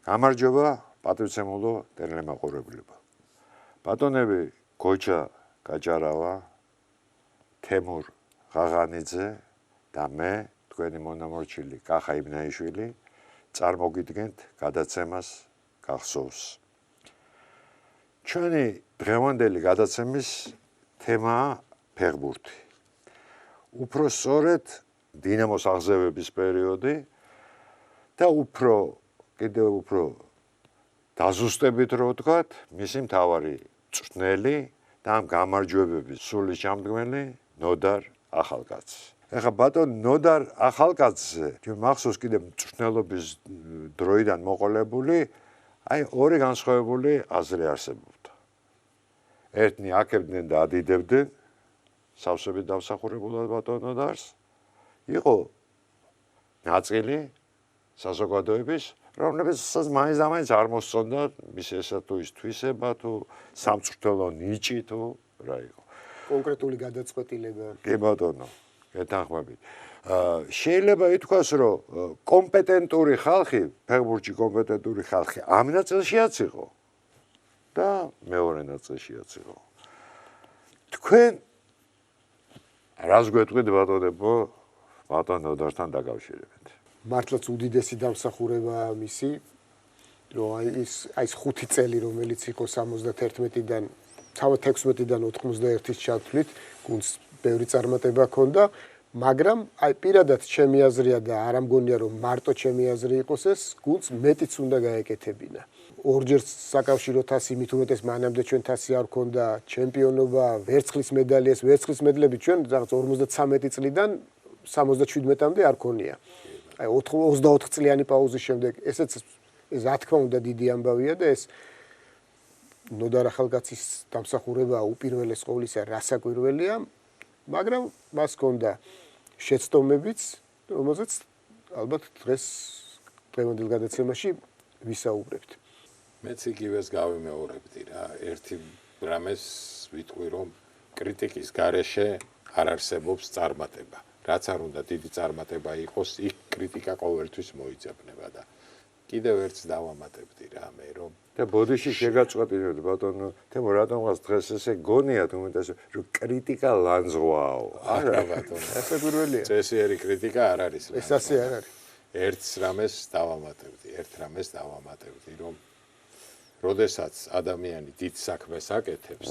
გამარჯობა, პატრიცემულო ტელემაყურებლებო. ბატონები გოჩა გაჯარავა, თემურ ღაღანიძე და მე, თქვენი მონამორჩილი კახა იბნაიშვილი, წარმოგიდგენთ გადაცემას გახსოვს. ჩვენი დღევანდელი გადაცემის თემაა ფეხბურთი. უფრო სწორედ დინამოს აღზევების პერიოდი და კიდევ უფრო დაზუსტებით რო ვთქვათ, მისი მთავარი მწვრთნელი და ამ გამარჯვებების სულისჩამდგმელი ნოდარ ახალკაცი. ეხლა ბატონ ნოდარ ახალკაცზე ჩვენ მახსოვს კიდევ მწვრთნელობის დროიდან მოყოლებული, ორი განსხვავებული აზრი არსებობდა. ერთნი აკებდნენ და ადიდებდნენ სავსებით დამსახურებულად ბატონ ნოდარს, იყო ნაწილი საზოგადოების, რომლებსაც მაინც არ მოსწონდა მის ესა თუ ის თვისება თუ სამწვრთნელო ნიჭი თუ რა იყო. კონკრეტული გადაწყვეტილება. კი ბატონო, გეთანხმებით. შეიძლება ითქვას, რომ კომპეტენტური ხალხი, ფეხბურთში კომპეტენტური ხალხი ამ ნაწილშიაც იყო და მეორე ნაწილშიაც იყო. თქვენ რას გვეტყვით ბატონებო ბატონ ნოდართან დაკავშირებით? მართლაც უდიდესი დამსახურება მისი, რომ ის 5 წელი, რომელიც იყო 71-დან 16-დან 91-ის ჩათვლით, გუნდს ბევრი წარმატება ჰქონდა, მაგრამ პირადად ჩემი აზრია და არ ამგონია, რომ მარტო ჩემი აზრი იყოს ეს, გუნდს მეტიც უნდა გაეკეთებინა. ორჯერ საკავშირო თასი, მით უმეტეს მანამდე ჩვენ თასი არ ჰქონდა, ჩემპიონობა, ვერცხლის მედალი, ეს ვერცხლის მედლები ჩვენ რაღაც 53 წლიდან 77-მდე არ ქონია. 24 წლიანი პაუზის შემდეგ ესეც რა თქმა უნდა დიდი ამბავია და ეს ნოდარ ახალკაცის დამსახურება უპირველეს ყოვლისა რასაკვირველია, მაგრამ მას ჰქონდა შეცდომებიც, რომელზეც ალბათ დღევანდელ გადაცემაში ვისაუბრებთ. მეც იგივეს გავიმეორებდი რა, ერთი რამეს ვიტყვი, რომ კრიტიკის გარეშე არ არსებობს წარმატება. რაც არ უნდა დიდი წარმატება იყოს, იქ კრიტიკა ყოველთვის მოიძებნება და კიდევ ერთს დავამატებდი რა მე რომ და ბოდიში შეგაწყვეტინებთ ბატონო თემო რატომღაც დღეს ესე გონიათ უმეტეს რომ კრიტიკა ლანძღვაო. არა ბატონო, ესე პირველია. წესიერი კრიტიკა არ არის. ეს ასე არ არის. ერთ რამეს დავამატებდი, რომ როდესაც ადამიანი დიდ საქმეს აკეთებს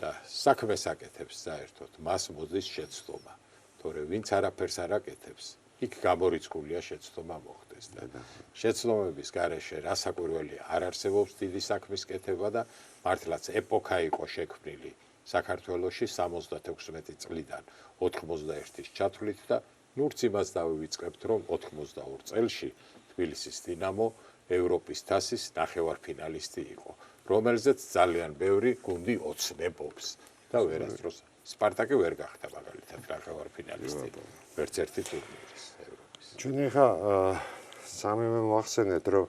და საქმეს აკეთებს საერთოდ, მას მოდის შეცდომა. თორე ვინც არაფერს არ აკეთებს, იქ გამორიცხულია შეცდომა მოხდეს და შეცდომების გარეშე რასაკვირველია არ არსებობს დიდი საქმის კეთება და მართლაც ეპოქა იყო შექმნილი საქართველოში 76 წლიდან 91-ის ჩათვლით და ნურც იმას დავივიწყებთ, რომ 92 წელში თბილისის დინამო ევროპის თასის ნახევარფინალისტი იყო, რომელზეც ძალიან ბევრი გუნდი ოცნებობს და ვერასდროს სპარტაკი ვერ გახდა მაგალითად ნახევარფინალისტი ვერც ერთი ტურნირის ევროპის. ჩვენ ხა სამივე მოახსენეთ, რომ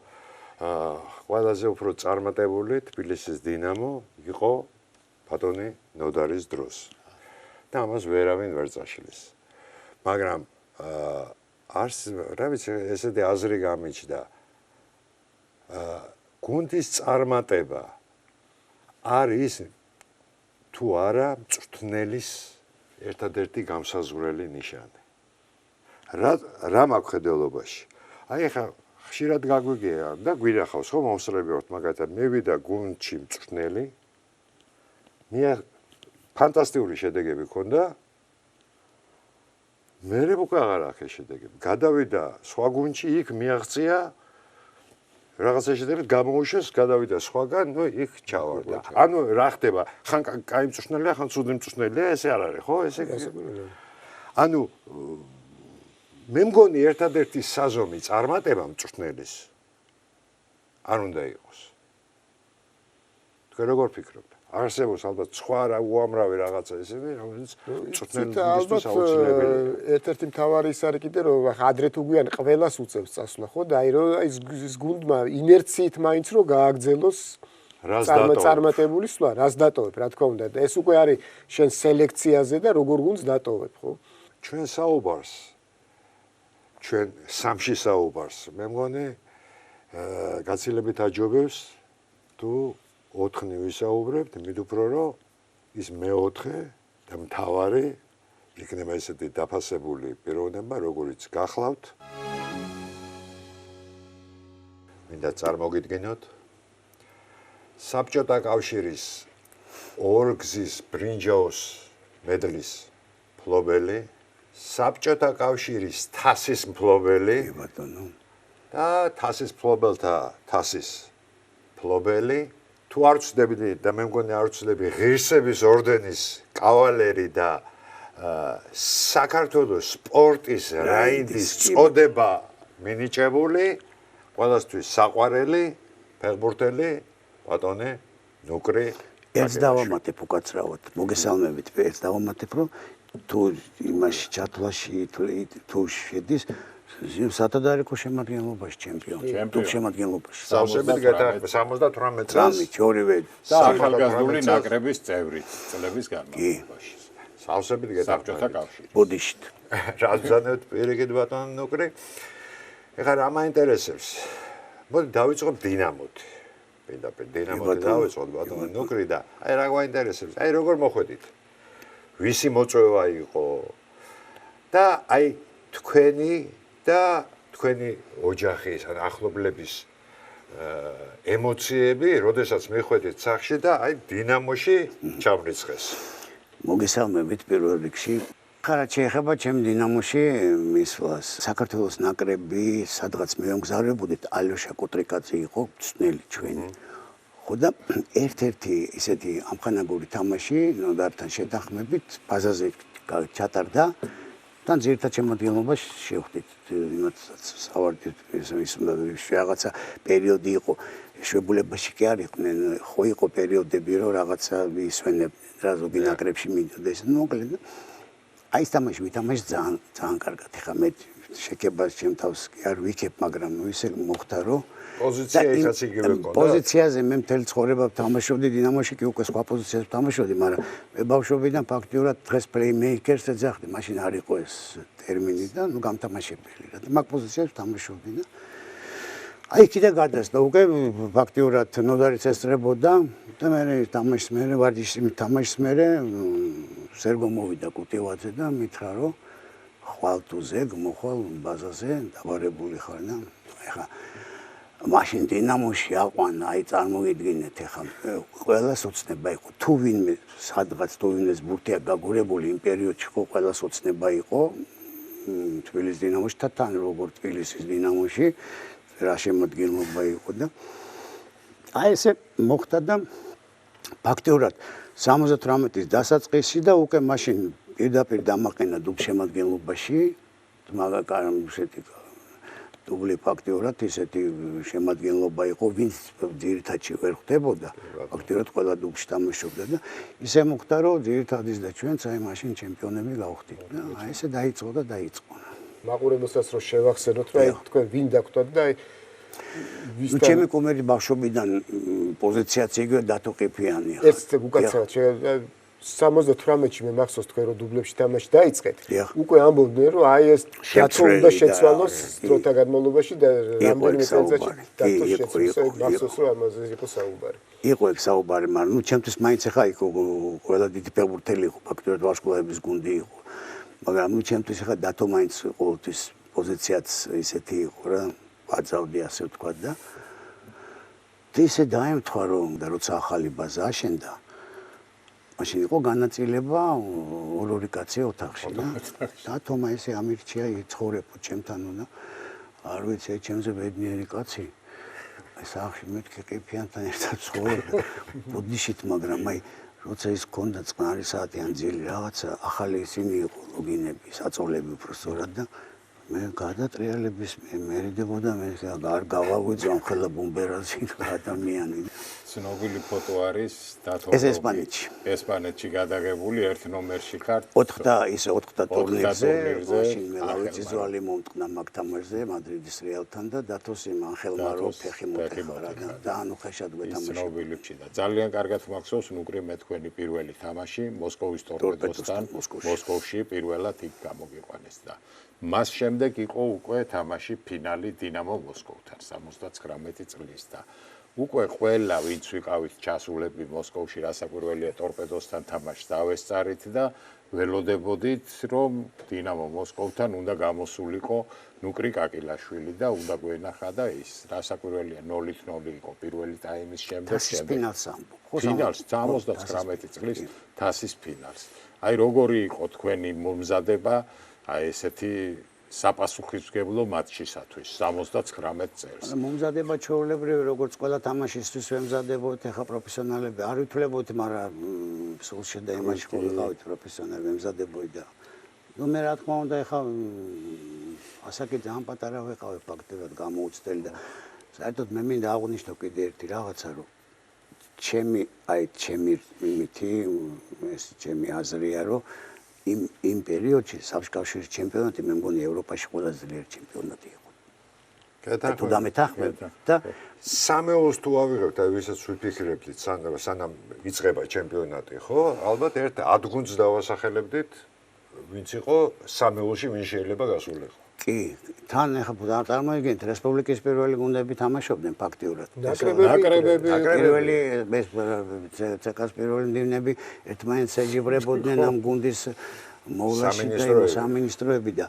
ყველაზე უფრო წარმატებული თბილისის დინამო იყო ბატონი ნოდარის დროს და ამას ვერავინ ვერ წაშლის. მაგრამ რა ვიცი, ესეთი აზრი გამიჩნდა, გუნდის წარმატება არის თუ არა მწვრთნელის ერთადერთი გამსაზღვრელი ნიშანი. რა მაქვს ხედელობაში? ეხა ხშირად გაგვიგია და გვინახავს ხო მომსწრები ვართ, მაგალითად მე ვიდა გუნდში მწვრთნელი, ფანტასტიკური შედეგები ჰქონდა, მე უკვე აღარ აქვს შედეგები. გადავიდა სხვა გუნდში, იქ მიაღწია რაღაცა შედეგებით გამოუშვეს, გადავიდა სხვაგან, იქ ჩავარდა. ანუ რა ხდება? ხან კაი მწვრთნელია, ხან ცუდი მწვრთნელია, ესე არ არის, ხო? ესე ანუ მე მგონი ერთადერთი საზომი წარმატება მწვრთნელის არ უნდა იყოს. თქვენ როგორ ფიქრობთ? არსებობს ალბათ სხვა უამრავი რაღაცა ისეთი, რომელიც მწვრთნელისთვის აუცილებელია. ერთ-ერთი მთავარი ის არის კიდე, რომ ადრე თუ გვიან ყველას უწევს წასვლა, ხო? და რომ ის გუნდმა ინერციით მაინც რომ გააგრძელოს წარმატებული სვლა, რას დატოვებ, რა თქმა უნდა. და ეს უკვე არის შენ სელექციაზე და როგორ გუნდს დატოვებ, ხო? ჩვენ საუბარს ჩვენ სამში საუბარს მე მგონი გაცილებით აჯობებს თუ 4-ნი ვისაუბრებთ, მით უფრო რომ ის მეოთხე და მთავარი იქნება ესეთი დაფასებული პიროვნება, როგორიც გახლავთ. მინდა წარმოგიდგენოთ საბჭოთა კავშირის ორგზის ბრინჯაოს მედლის მფლობელი, საბჭოთა კავშირის თასის მფლობელი და თასის მფლობელთა თასის მფლობელი, თუ არ ვცდები და მე მგონი არ ვცდები ღირსების ორდენის კავალერი და საქართველოს სპორტის რაინდის წოდება მინიჭებული, ყველასთვის საყვარელი, ფეხბურთელი, ბატონი ნუკრი. ერთს დავამატებ უკაცრავად, მოგესალმებით, ერთს დავამატებ, რომ თუ იმაში ჩათვლაში თუ შედის სათადარიგო შემადგენლობაში ჩემპიონი, თუ შემადგენლობაში. სავსებით გეთახმება 78 წელს. 2-ორივე ახალგაზრდული ნაკრების წევრი წლების განმავლობაში. სავსებით გეთახმება. საბჭოთა კავშირი. ბოდიშით. რაზანეთ პირიქით ბატონი ნუკრი. ეხლა რა მაინტერესებს? მოდი დავიწყოთ დინამოთი. პირდაპირ დინამოთი დავიწყოთ ბატონი ნუკრი და აი რა გვაინტერესებს? აი როგორ მოხვედით? ვისი მოწვევა იყო? და აი თქვენი და თქვენი ოჯახის ან ახლობლების ემოციები, როდესაც მიხვედით სახში და აი დინამოში ჩამრიცხეს. მოგესალმებით პირველ რიგში. ხარად შეეხება ჩემ დინამოში მისვლას. საქართველოს ნაკრები, სადღაც მე ვმგზავრებოდით, ალოშა კუტრიკაძე იყო ცნელი ჩვენი. ხო და ერთ-ერთი ისეთი ამხანაგური თამაში ნოდართან შეთანხმებით ბაზაზე ჩატარდა. თან ძირითად შემოდგენლობაში შევხვდით იმათაც ავარდით ის რაღაცა პერიოდი იყო შვებულებაში კი არ იყვნენ ხო იყო პერიოდები რომ რაღაცა ისვენებდნენ რა ზოგი ნაკრებში მინდოდა ეს მოკლედ აი ეს თამაში ვითამაშე ძალიან კარგად ეხა მე შეკებას ჩემ თავს კი არ ვიქებ მაგრამ ისე მოხდა რომ პოზიცია იქაც იგივე ყო. პოზიციაზე მე მთელი ცხოვრება ვთამაშობდი დინამოში კი უკვე სხვა პოზიციაზე ვთამაშობდი, მაგრამ მე ბავშვობიდან ფაქტიურად დღეს პლეიმეიკერს ეძახდი, მაშინ არ იყო ეს ტერმინი და ნუ გამთამაშებელი რა. მაგ პოზიციაზე ვთამაშობდი და აი კიდე გადასდა უკვე ფაქტიურად ნოდარიც ესწრებოდა და მე თამაშს მე ვარჯიშის თამაშს მე სერგო მოვიდა კუტევაძე და მითხრა რომ ხვალ თუ ზეგ მოხვალ ბაზაზე დაბარებული ხარ და ეხა მაშინ დინამოში აყვანა, აი წარმოგიდგინეთ ახლა ყველას ოცნება იყო. თუ ვინმე სადღაც თუ ვინმეს ბურთია გაგურებული იმ პერიოდში ხო ყველას ოცნება იყო თბილისის დინამოში თან როგორ თბილისის დინამოში რა შემოდგენლობა იყო და აი ესე მოხდა და ფაქტიურად 78-ის დასაწყისი და უკვე მაშინ პირდაპირ დამაყენა დუბ შემოდგენლობაში მაგაკარამ ისეთი დუბლი ფაქტიურად ისეთი შემოადგენლობა იყო, ვინც ძირითადში ვერ ხვდებოდა. ფაქტიურად ყველა დუბში თამაშობდა და ისე მოხდა, რომ ძირითადის და ჩვენც აი მაშინ ჩემპიონები გავხდით და აი ესე დაიწყო და დაიწყო. მაყურებელსაც რომ შევახსენოთ, რომ აი თქვენ ვინ დაგვთვათ და აი ვისთან ჩემი კუმირი ბავშვობიდან პოზიციაც იგივე დათო ყიფიანია. ერთ უკაცრავად 78-ში მე მახსოვს თქვენ რომ დუბლებში თამაში დაიწყეთ. უკვე ამბობდნენ რომ აი ეს დათო უნდა შეცვალოს დროთა განმავლობაში და რამდენიმე წელიწადში დათო შეცვალოს. მახსოვს რომ ამაზე იყო საუბარი. იყო ეგ საუბარი, მაგრამ ნუ ჩემთვის მაინც ახლა იყო ყველა დიდი ფეხბურთელი იყო, ფაქტობრივად ვარსკვლავების გუნდი იყო. მაგრამ ნუ ჩემთვის ახლა დათო მაინც ყოველთვის პოზიციაც ისეთი იყო რა, აძავდი ასე ვთქვა და ისე დაემთხვა რომ და როცა ახალი ბაზა აშენდა მაშინ იყო განაწილება ორ-ორი კაცი ოთახში და დათომა ესე ამირჩია იცხოვრებო ჩემთან და არ ვიცი ჩემზე ბედნიერი კაცი აი სახში მეთქი ყიფიანთან ერთად ცხოვრობდა ბუდიშით მაგრამ აი როცა ის ქონდა წყნარი საათი ან ძილი რაღაცა ახალი ისინი იყო ლოგინები საწოლები უბრალოდ და მე გადატრიალების მერიდებოდა მე არ გავავიძვამ ხელა ბუმბერაზი ადამიანი ცნობილი ფოტო არის დათო ეს ესპანეთში გადაღებული ერთ ნომერში ქართ 4 ტურნირზე მაშინ მე ლავიწიძვალი მომტყნა მაგ თამაშზე მადრიდის რეალთან და დათოს იმ ანხელმა რო ფეხი მოთეხარა და ანუ ხეშად გვეთამაშა ცნობილებში და ძალიან კარგად მახსოვს ნუკრი მე თქვენი პირველი თამაში მოსკოვის ტორპედოსთან მოსკოვში პირველად იქ გამოგიყვანეს და მას შემდეგ შემდეგ იყო უკვე თამაში ფინალი დინამო მოსკოვთან 79 წლის და უკვე ყველა ვინც ვიყავით ჩასულები მოსკოვში რასაკვირველია ტორპედოსთან თამაშს დავესწარით და ველოდებოდით რომ დინამო მოსკოვთან უნდა გამოსულიყო ნუკრი კაკილაშვილი და უნდა გვენახა და ის რასაკვირველია 0-0 იყო პირველი ტაიმის შემდეგ ფინალს ფინალს 79 წლის თასის ფინალს აი როგორი იყო თქვენი მომზადება აი ესეთი საპასუხისმგებლო მატჩისათვის 79 წელს. მომზადება ჩვეულებრივი როგორც ყველა თამაშისთვის ვემზადებოდით, ახლა პროფესიონალები არ ვითვლებოდით, მაგრამ სულში და იმაში ყოლავით პროფესიონალები ვემზადებოდით და ნუ მე რა თქმა უნდა ახლა ასაკი ძალიან პატარა ვიყავი ფაქტობრივად გამოუცდელი და საერთოდ მე მინდა აღვნიშნო კიდე ერთი რაღაცა რომ ჩემი ეს ჩემი აზრია რომ იმ პერიოდში საბჭოთა ჩემპიონატი მე მგონი ევროპაში ყველაზე ძლიერი ჩემპიონატი იყო. თუ დამეთანხმებ და სამეულს თუ ავიღებთ, აი ვისაც ვიფიქრებდით, სანამ იწყება ჩემპიონატი, ხო? ალბათ ერთ ადგუნს დავასახელებდით, ვინც იყო სამეულში, ვინ შეიძლება გასულიყო. კი, თან ახლა წარმოიდგინეთ, რესპუბლიკის პირველი გუნდები თამაშობდნენ ფაქტიურად. ნაკრებები პირველი ცეკას პირველი მდივნები ერთმანეთს ეჯიბრებოდნენ ამ გუნდის მოვლაში და სამინისტროები და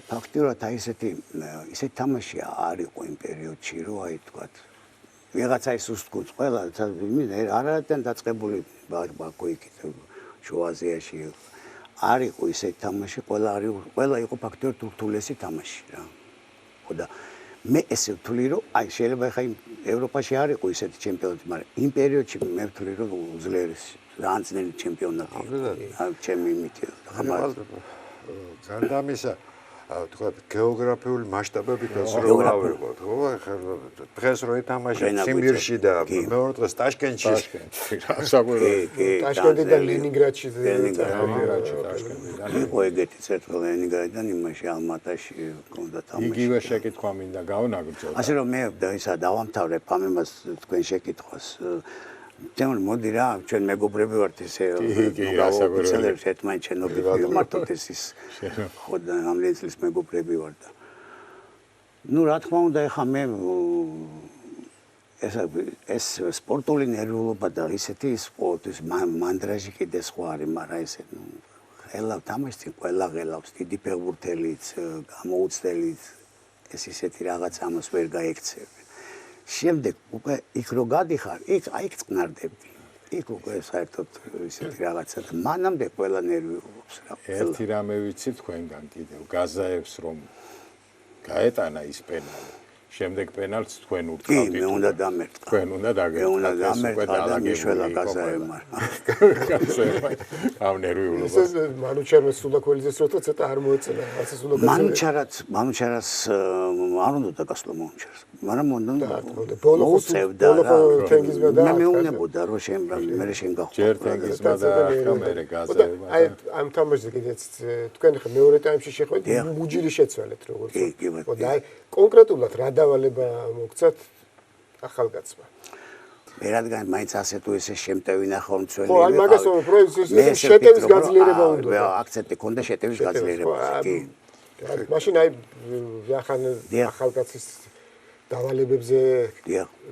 ფაქტიურად აი ესეთი თამაში არ იყო იმ პერიოდში, რომ აი თქვა ვიღაცა ის უსტგუნს ყველა არაერთგან დაწყებული ბაქო იქით შუა აზიაში არ იყო ისეთი თამაში, ყველა იყო ფაქტობრივად ურთულესი თამაში რა. ხო და მე ესე ვთვლი რომ აი შეიძლება ხა ევროპაში არ იყო ისეთი ჩემპიონატი, მაგრამ იმ პერიოდში მე ვთვლი რომ უძლიერესი ძალიან ძნელი ჩემპიონატი. აი ჩემი იმითი გარდა ამისა თქვა გეოგრაფიული მასშტაბებითაც რო ავიღოთ, ხო? დღეს რო ეთამაშე ციმბირში და მეორე დღეს ტაშკენტში. ტაშკენტი და ლენინგრადში. იყო ეგეთი ცერტყე ლენინგრადიდან იმაში ალმატაში გქონდა თამაში. იგივე შეკითხვა მინდა გავანაგრძო. ასე რომ მე ისა დავამთავრებ ამ იმას თქვენ შეკითხვას. თემურ მოდი რა, ჩვენ მეგობრები ვართ ესე გავაოცელებს ერთმანეთს შენობით ვიმართოთ ის ხო და ამდენი წლის მეგობრები ვარ და ნუ რა თქმა უნდა ეხა მე ეს სპორტული ნერვულობა და ისეთი სპორტის მანდრაჟი კიდე სხვა არის, მაგრამ ესე ნუ ხელავ თამაში ყველა ღელავს დიდი ფეხბურთელიც, გამოუცდელიც ეს ისეთი რაღაც ამას ვერ გაექცევი. შემდეგ უკვე იქ რო გადიხარ, იქ წნარდებდი. იქ უკვე საერთოდ ისეთი რაღაცა და მანამდე ყველა ნერვი უყობს რა. ერთი რამე ვიცი თქვენგან კიდევ, გაზაევს რომ გაეტანა ის პენალი. შემდეგ პენალს თქვენ ურტყავთ. კი, მე უნდა დამერტყა. თქვენ უნდა დაგერტყათ. მე უნდა დამერტყა და მიშველა გაზაევმა. ამ ნერვიულობა. ეს მანუჩარას სულაკველიძეს როცა ცოტა არ მოეწენა, არც სულაკველიძე. მანუჩარას არ უნდა დაგასვლა მანუჩარას. მაგრამ ბოლო თენგიზმა და მე მეუნებოდა რომ მე შენ გახვდა. ჯერ თენგიზმა და ახლა მე გაზაევა. აი ამ თამაშზე კიდეც თქვენ ხა მეორე ტაიმში შეხვედით, მუჯილი შეცვალეთ როგორც. კი, ხო და აი კონკრეტულად რა დავალება მოგცათ ახალგაზრდა. მე რადგან მაინც ასე თუ ესე შემტევი ნახევარმცველი ხო, აი მაგას პროექტის შეტევის გაძლიერება უნდა. აქცენტი ქონდა შეტევის გაძლიერება, კი. მაშინ აი ახან ახალგაზრდის დავალებებზე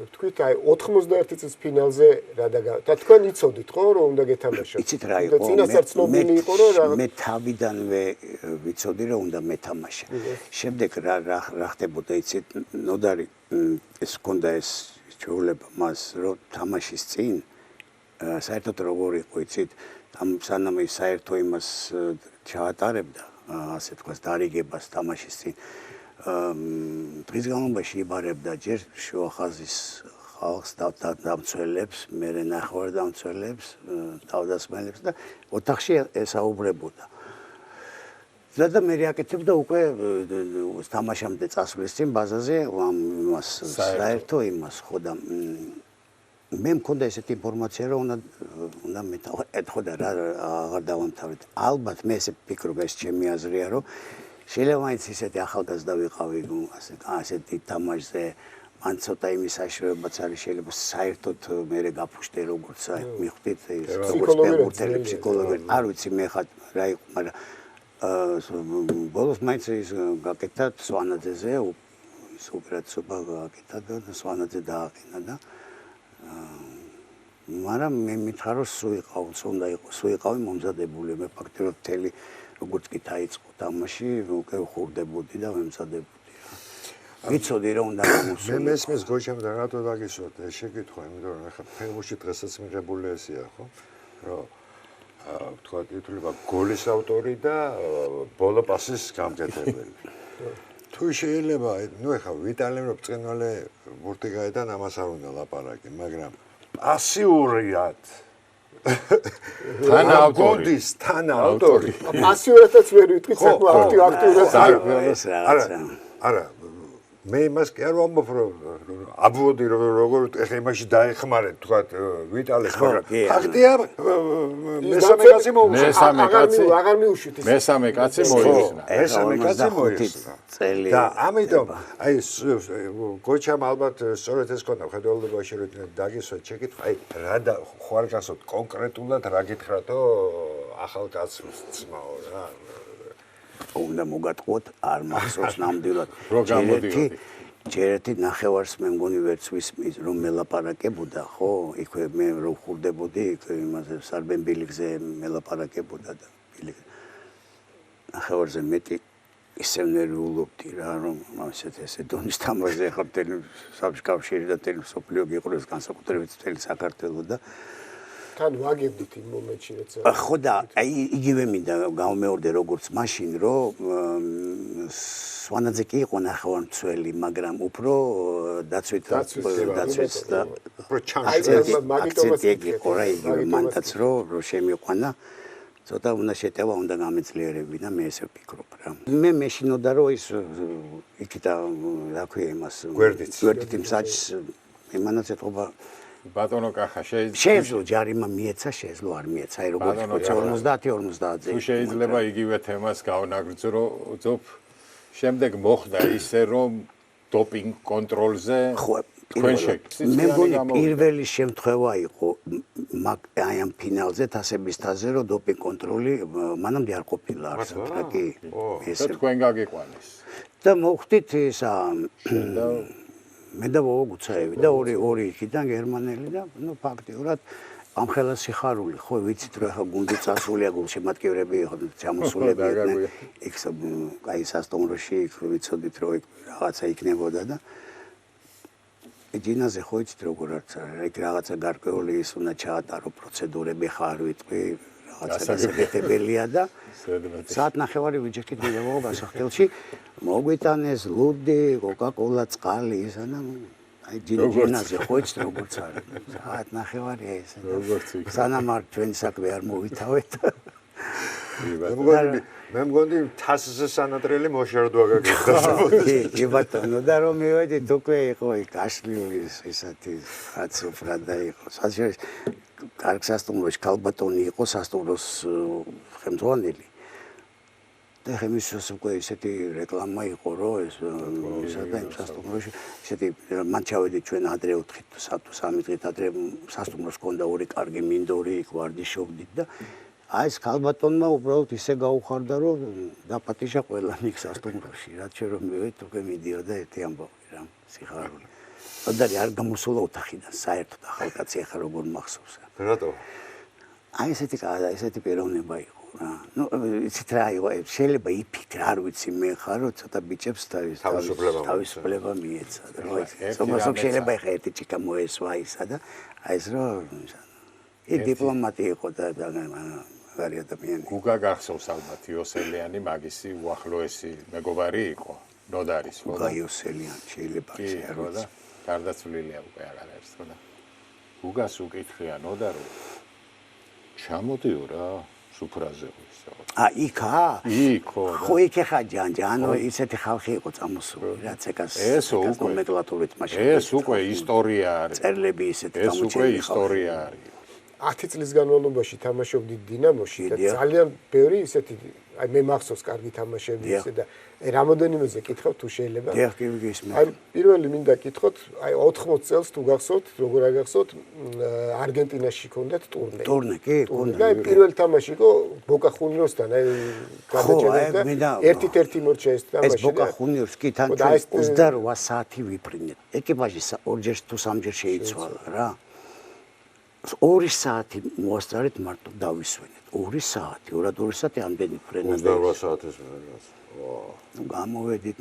თქვით აი 91 წლის ფინალზე რა და თქვენ იცოდით ხო რომ უნდა გეთამაშოთ? იცით რა იყო? წინასწარ ცნობილი იყო რომ მე თავიდანვე ვიცოდი რომ უნდა მეთამაშა. შემდეგ რა ხდებოდა იცით? ნოდარი ეს ქონდა ეს ჩვეულება მას რომ თამაშის წინ საერთოდ როგორ იყო იცით? სანამ ის საერთო იმას ჩაატარებდა, ასე თქვა დარიგებას თამაშის წინ დღის განმავლობაში იბარებდა ჯერ შუახაზის ხალხს დამცველებს, მერე ნახევარდამცველებს, თავდასხმელებს და ოთახში ესაუბრებოდა. და მე აკეთებდა უკვე თამაშამდე წასვლის წინ ბაზაზე ამას საერთო იმას ხო და მე მქონდა ესეთი ინფორმაცია რომ უნდა ეთქო და რა აღარ დავამთავრეთ. ალბათ მე ესე ვფიქრობ, ეს ჩემი აზრია რომ შეიძლება მაინც ისეთი ახალგაზრდა ვიყავი ასეთი თამაშზე, მან ცოტა იმის საშუალებაც არის, შეიძლება საერთოდ მე გაფუშტე როგორც აი მიხვდით როგორც ფეხბურთელი ფსიქოლოგი არ ვიცი მე ხა რა იყო, მაგრამ ბოლოს მაინც ის გაკეთა სვანაძეზე ის ოპერაციობა გაკეთა და სვანაძე დააყენა და მაგრამ მე მითხარ რომ უნდა იყოს სუიყავი მომზადებული მე ფაქტობრივად მთელი როგორც კი დაიწყო თამაში უკვე ხურდებოდი და მემზადებოდი რა ვიცოდი რომ უნდა მე მესმის გოჩამ და რატო დაგისვათ ეს შეკითხვა იმიტომ რომ ახლა ფეხბურთში დღესაც მიღებული ესია ხო რომ თქვა ითვლება გოლის ავტორი და ბოლო პასის გამგებელი თუ შეიძლება ნუ ახლა ვიტალემ რომ წინვალე ბურთი გაედან ამას არ უნდა ლაპარაკი მაგრამ პასიურიად თან ავტორი თან ავტორი პასიურადაც ვერ ვიტყვი საკმაოდ აქტიურად ეს რაღაცა არა მე იმას კი არ ვამბობ რომ აბვოდი როგორ ეხა იმაში დაეხმარეთ თქვა ვიტალეს მაგრამ ფაქტია მესამე კაცი მოუსწრა აღარ მიუშვით ის მესამე კაცი მოიხსნა მესამე კაცი მოიხსნა და ამიტომ აი გოჩამ ალბათ სწორედ ეს ქონდა ხედველობაში რომ დაგისვა შეკითხვა აი რა და ხوار გასოთ კონკრეტულად რა გითხრათო ახალ კაცს ძმაო რა უნდა მოგატყუოთ არ მახსოვს ნამდვილად რო გამოდიოდი ჯერეთი ნახევარს მე მგონი ვერც ვისმის რომ მელაპარაკებოდა ხო იქვე მე რო ხურდებოდი იქვე იმაზე სარბენ ბილიგზე მელაპარაკებოდა და ბილიგ ნახევარზე მეტი ისევ ნერვიულობდი რა რომ ესე დონის თამაშზე ხარ მთელი საბჭოებში და მთელი სოფლიო გიყურებს განსაკუთრებით მთელი საქართველო და თან ვაგებდით იმ მომენტში როცა ხო და აი იგივე მინდა გავმეორდე როგორც მაშინ რომ სვანაძე კი იყო ნახევარმცველი მაგრამ უფრო დაცვით და უფრო ჩანს აქცენტი იყო რა იგივე მანდაც რომ შემიყვანა ცოტა უნდა შეტევა უნდა გამეძლიერებინა მე ესე ვფიქრობ რა მე მეშინოდა რომ ის იქით რა ქვია იმას გვერდით იმ საჭს იმანაც ეთყობა ბატონო კახა შეეძლო ჯარიმა მიეცა შეეძლო არ მიეცა აი როგორც 50-50-ზე თუ შეიძლება იგივე თემას გავნაგრძობ შემდეგ მოხდა ისე რომ დოპინგ კონტროლზე თქვენ მე მგონი პირველი შემთხვევა იყო აი ამ ფინალზე თასებისთაზე რომ დოპინგ კონტროლი მანამდე არ ყოფილა არსად რა კი ესე თქვენ გაგიყვანეს და მოხდით ისა მე და ვოგუცაევი და ორი იქიდან გერმანელი და ნუ ფაქტიურად ამხელა სიხარული ხო ვიცით რომ ახლა გუნდი წასულია გულშემატკივრები იყო ჩამოსულები იყვნენ იქ აი სასტუმროში ვიცოდით რომ რაღაცა იქნებოდა და ეჯინაზე ხო იცით როგორ არც იქ რაღაცა გარკვეული ის უნდა ჩაატარო პროცედურები ხარ ვიტყვი რაღაცა დასაკეთებელია და საათ ნახევარი ვიჯექით მიდევო გასახდელში მოგვიტანეს ლუდი კოკა-კოლა წყალი ისა და აი ჯინაზე ხო იცით როგორც არის საათ ნახევარი ეს სანამ არ ჩვენი საქმე არ მოვითავეთ მე მგონი თასზე სანატრელი მოშერდვა გაგიხსნა კი ბატონო და რომ მივედით უკვე იყო გაშლილი ესეთი რაც უფრადა იყო საჭირო კარგ სასტუმროში ქალბატონი იყო სასტუმროს ხელმძღვანელი და ხემისოს უკვე ესეთი რეკლამა იყო რომ ეს ისადა იმ სასტუმროში ესეთი მან ჩავედით ჩვენ ადრე 4 საათი 3 დღით ადრე სასტუმროს ჰქონდა ორი კარგი მინდორი იქ ვარდიშობდით და აი ეს ქალბატონმა უბრალოდ ისე გაუხარდა რომ დაპატიჟა ყველანი იქ სასტუმროში რაც შე რომ მივედით უკვე მიდიოდა ერთი ამბავი რა სიხარული ოდარი არ გამოსულა ოთახიდან საერთოდ ახალკაცი ახლა როგორ მახსოვს რატო აი ესეთი პიროვნება იყო რა ნუ იცით რა იყო შეიძლება იფიქრე არ ვიცი მე ხარ რომ ცოტა ბიჭებს თავისუფლება მიეცა რა შეიძლება ხა ერთი ჭიქა მოესვა ისა და აი ეს რომ ის დიპლომატი იყო და ვარი ადამიანი გუგა გახსოვს ალბათ იოსელიანი მაგისი უახლოესი მეგობარი იყო ნოდარის ხო გუგა იოსელიანი შეიძლება ხო და გარდაცვლილია უკვე აღარ არის ხო და გუგას უკითხია ნოდარო ჩამოდიო რა სუფრაზე იქა იქო ხო იქ ხა ჯანჯანო ისეთი ხალხი იყო წამოსული რა ცეკას ნომენკლატურით მაშინ ეს უკვე ისტორია არის წერლები ისეთი ეს უკვე ისტორია არის 10 წლის განმავლობაში თამაშობდი დინამოში და ძალიან ბევრი ისეთი აი მე მახსოვს კარგი თამაშები ისე და რამოდენიმეზე კითხავ თუ შეიძლება აი პირველი მინდა კითხოთ აი 80 წელს თუ გახსოვთ როგორ არ გახსოვთ არგენტინაში ჰქონდათ ტურნე კი და პირველი თამაში იყო ბოკა ხუნიორსთან აი გადაჭერდა და ერთ-ერთი მორჩა ეს თამაში. ეს ბოკა ხუნიორს კი თან 28 საათი ვიფრინეთ. ეკიპაჟი ორჯერ თუ სამჯერ შეიცვალა რა. 2 საათი მოასწარეთ მარტო დავისვენეთ. 2 საათი, 2 საათი ამდენი ფრენა. 28 საათის ფრენას. ნუ გამოვედით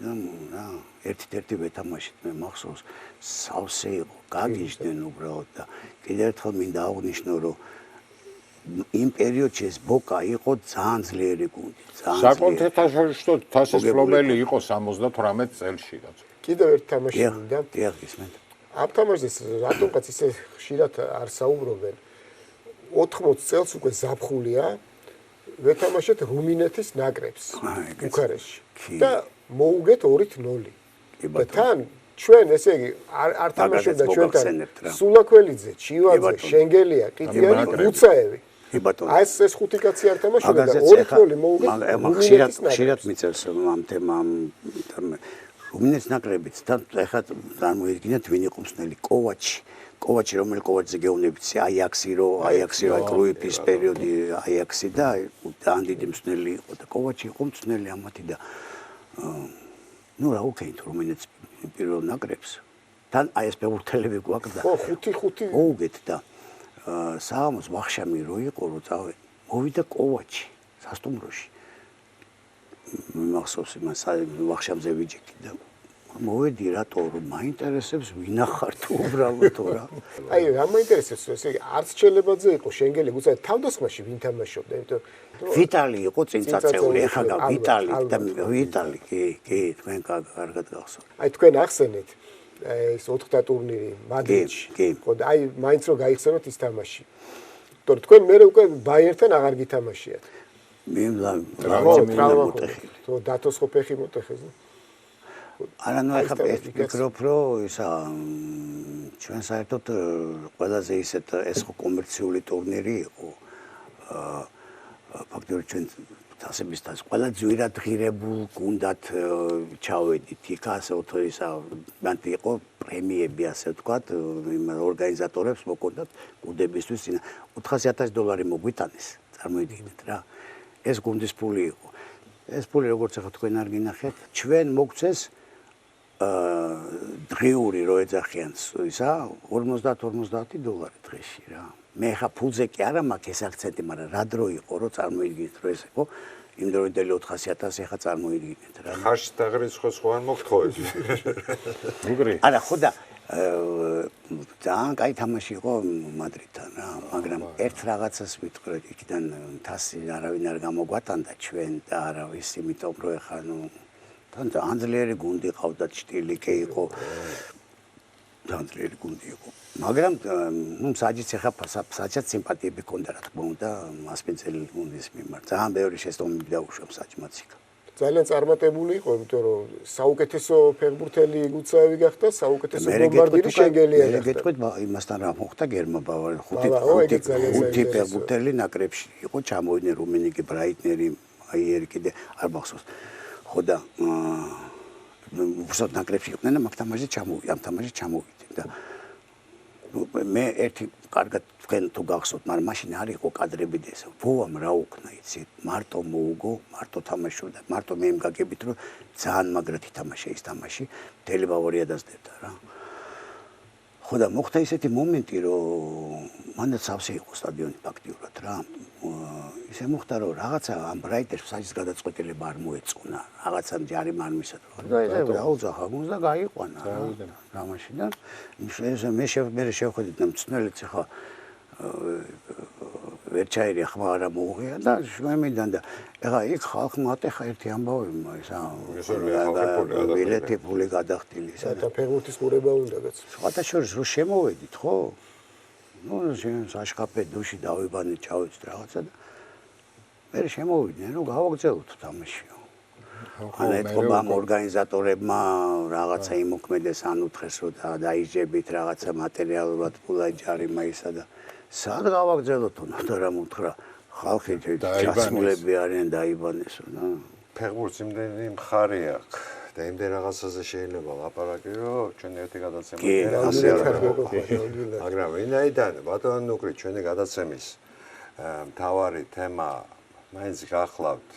რა, ერთ-ერთი ვეთამაშით მე მახსოვს, სავსე იყო, გაგიჟდნენ უბრალოდ და კიდევ ერთხელ მინდა აღვნიშნო, რომ იმ პერიოდში ეს ბოკა იყო ძალიან ძლიერი გუნდი, ძალიან საკონტესტო თასის ფლობელი იყო 78 წელში კაცო. კიდევ ერთ თამაში მინდა. დიახ, ისმენთ. ამ თამაშს რატომღაც ისე ხშირად არ საუბრობენ. 80 წელს უკვე ზაფხულია. ვეთამაშეთ რუმინეთის ნაკრებს ბუქარესტში და მოუგეთ 2-0. და თან ჩვენ ესე იგი არ თამაშობდა ჩვენთან სულაკველიძე, ჩივაძე, შენგელია, ყიდიანი, გუცაევი. აი ეს 5 კაცი არ თამაშობდა და 2-0 მოუგეთ. ხშირად მიწევს ამ თემამ რუმინეთის ნაკრებიც და ეხლა წარმოიდგინეთ ვინ იყო მსნელი კოვაჩი რომელიც კოვაჩზე გეუბნებით აიაქსი აი კრუიფის პერიოდი აიაქსი და ძალიან დიდი მსნელი იყო და კოვაჩი იყო მსნელი ამათი და ნუ რა უკეით რუმინეთის პირველ ნაკრებს თან აი ეს ფეხბურთელები გვაქვს და ხო 5-5 მოუგეთ და საღამოს ვახშამი რო იყო რო წავედ მოვიდა კოვაჩი სასტუმროში მახსოვს იმას ვახშამზე ვიჯექი და მოვედი რატო რომ მაინტერესებს ვინახარ თუ უბრალოდ რა აი რა მაინტერესებს ესე იგი არც ჩელებაძე იყო შენგელი გუცაი თავდასხმაში ვინ თამაშობდა იმიტომ ვიტალი იყო წინწაწეული ეხლა ვიტალი კი თქვენ კარგად გახსოვთ აი თქვენ ახსენეთ ეს 4 ტურნირი მადრიდში ხო და აი მაინც რო გაიხსენოთ ის თამაში თორე თქვენ მე უკვე ბაიერთან აღარ გითამაშიათ მე თუ დათოს ხო ფეხი მოტეხეს არა ნუ ეხლა ვფიქრობ რომ ისა ჩვენ საერთოდ ყველაზე ისეთ ეს ხო კომერციული ტურნირი იყო ფაქტობრივად ჩვენ თასებისთან ყველა ძვირად ღირებულ გუნდად ჩავედით იქ ასე თო ისა მანტი იყო პრემიები ასე ვთქვათ იმ ორგანიზატორებს მოკონდათ გუნდებისთვის $400,000 მოგვიტანეს წარმოიდგინეთ რა ეს გუნდის ფული იყო ეს ფული როგორც ახლა თქვენ არ გინახეთ ჩვენ მოგცეს დღიური რო ეძახიან ისა $50 დღეში რა მე ხა ფულზე კი არა მაქვს ეს აქცენტი მაგრამ რა დრო იყო რო წარმოიდგინეთ რომ ეს იყო იმ დროინდელი 400,000 ხა წარმოიდგინეთ რა ხარშ დაღრის ხო არ მოგთხოვეთ მიგრი არა ხო და ძალიან კაი თამაში იყო მადრიდთან რა მაგრამ ერთ რაღაცას ვიტყვრეთ იქიდან თასი არავინ არ გამოგვატანდა ჩვენ და არავის იმიტომ რომ ეხა ნუ თან ძალიან ძლიერი გუნდი ყავდათ შტილიკე იყო ძალიან ძლიერი გუნდი იყო მაგრამ ნუ საჯიც ეხა საჯაც სიმპათიები ქონდა რა თქმა უნდა მასპინძელი გუნდის მიმართ ძალიან ბევრი შეცდომები დაუშვებ საჯმაც იქ ძალიან წარმატებული იყო, იმიტომ რომ საუკეთესო ფეხბურთელი გუცაევი გახდა, საუკეთესო ბომბარდირი შენგელია გახდა. მე გეტყვით იმასთან რა მოხდა გერმა ბავარი 5 ფეხბურთელი ნაკრებში იყო ჩამოვიდნენ რუმინიკი, ბრაიტნერი, აიერი კიდე არ მახსოვს. ხო და უბრალოდ ნაკრებში იყვნენ და მაგ თამაშზე ჩამოვიდნენ და მე ერთი კარგად თქვენ თუ გახსოვთ, მაგრამ მაშინ არ იყო კადრები და ეს ვოამ რა უკნა იცით, მარტო მოუგო, მარტო თამაშობდა, მარტო მე იმგაგებით რომ ძალიან მაგრად ითამაშა ის თამაში, მთელი ბავარია დასდებდა რა. ხო და მოხდა ისეთი მომენტი, რომ მანდაც სავსე იყო სტადიონი ფაქტიურად რა. ისე მოხდა რომ რაღაცა ამ ბრაიტერს საჯის გადაწყვეტილება არ მოეწონა, რაღაცა ჯარი მარმისად. და ეს დაუძახა გუნდს და გაიყვანა რა მაშინიდან. მე შევხედით და მწნელიც ხა ვერ ჩაერია ხმა არა მოუღია და შემიდან და ეხა იქ ხალხმა ატეხა ერთი ამბავი ისა ბილეთი ფული გადახდილი ისა და ფეხბურთის ყურება უნდა გაც სხვათა შორის რო შემოვედით ხო ნუ საშკაფე დუში დავიბანე ჩავეცდ რაღაცა და მე შემოვიდნენ რომ გავაგზავნოთ თამაშიო ანუ ეთქობა ამ ორგანიზატორებმა რაღაცა იმოქმედეს ანუთხეს რომ დაიჯებით რაღაცა მატერიალურად ფულაჯარიმა ისა და სად გავაგზავნოთ და რა მუთხრა ხალხი ჩასმულები არიან დაიბანესო და ფეხბურთს იმდენი მხარე აქვს და იმდენ რაღაცაზე შეიძლება ლაპარაკი რომ ჩვენ ერთი გადაცემა ასე არ მაგრამ ვინაიდან ბატონო ნუკრი ჩვენი გადაცემის მთავარი თემა მაინც გახლავთ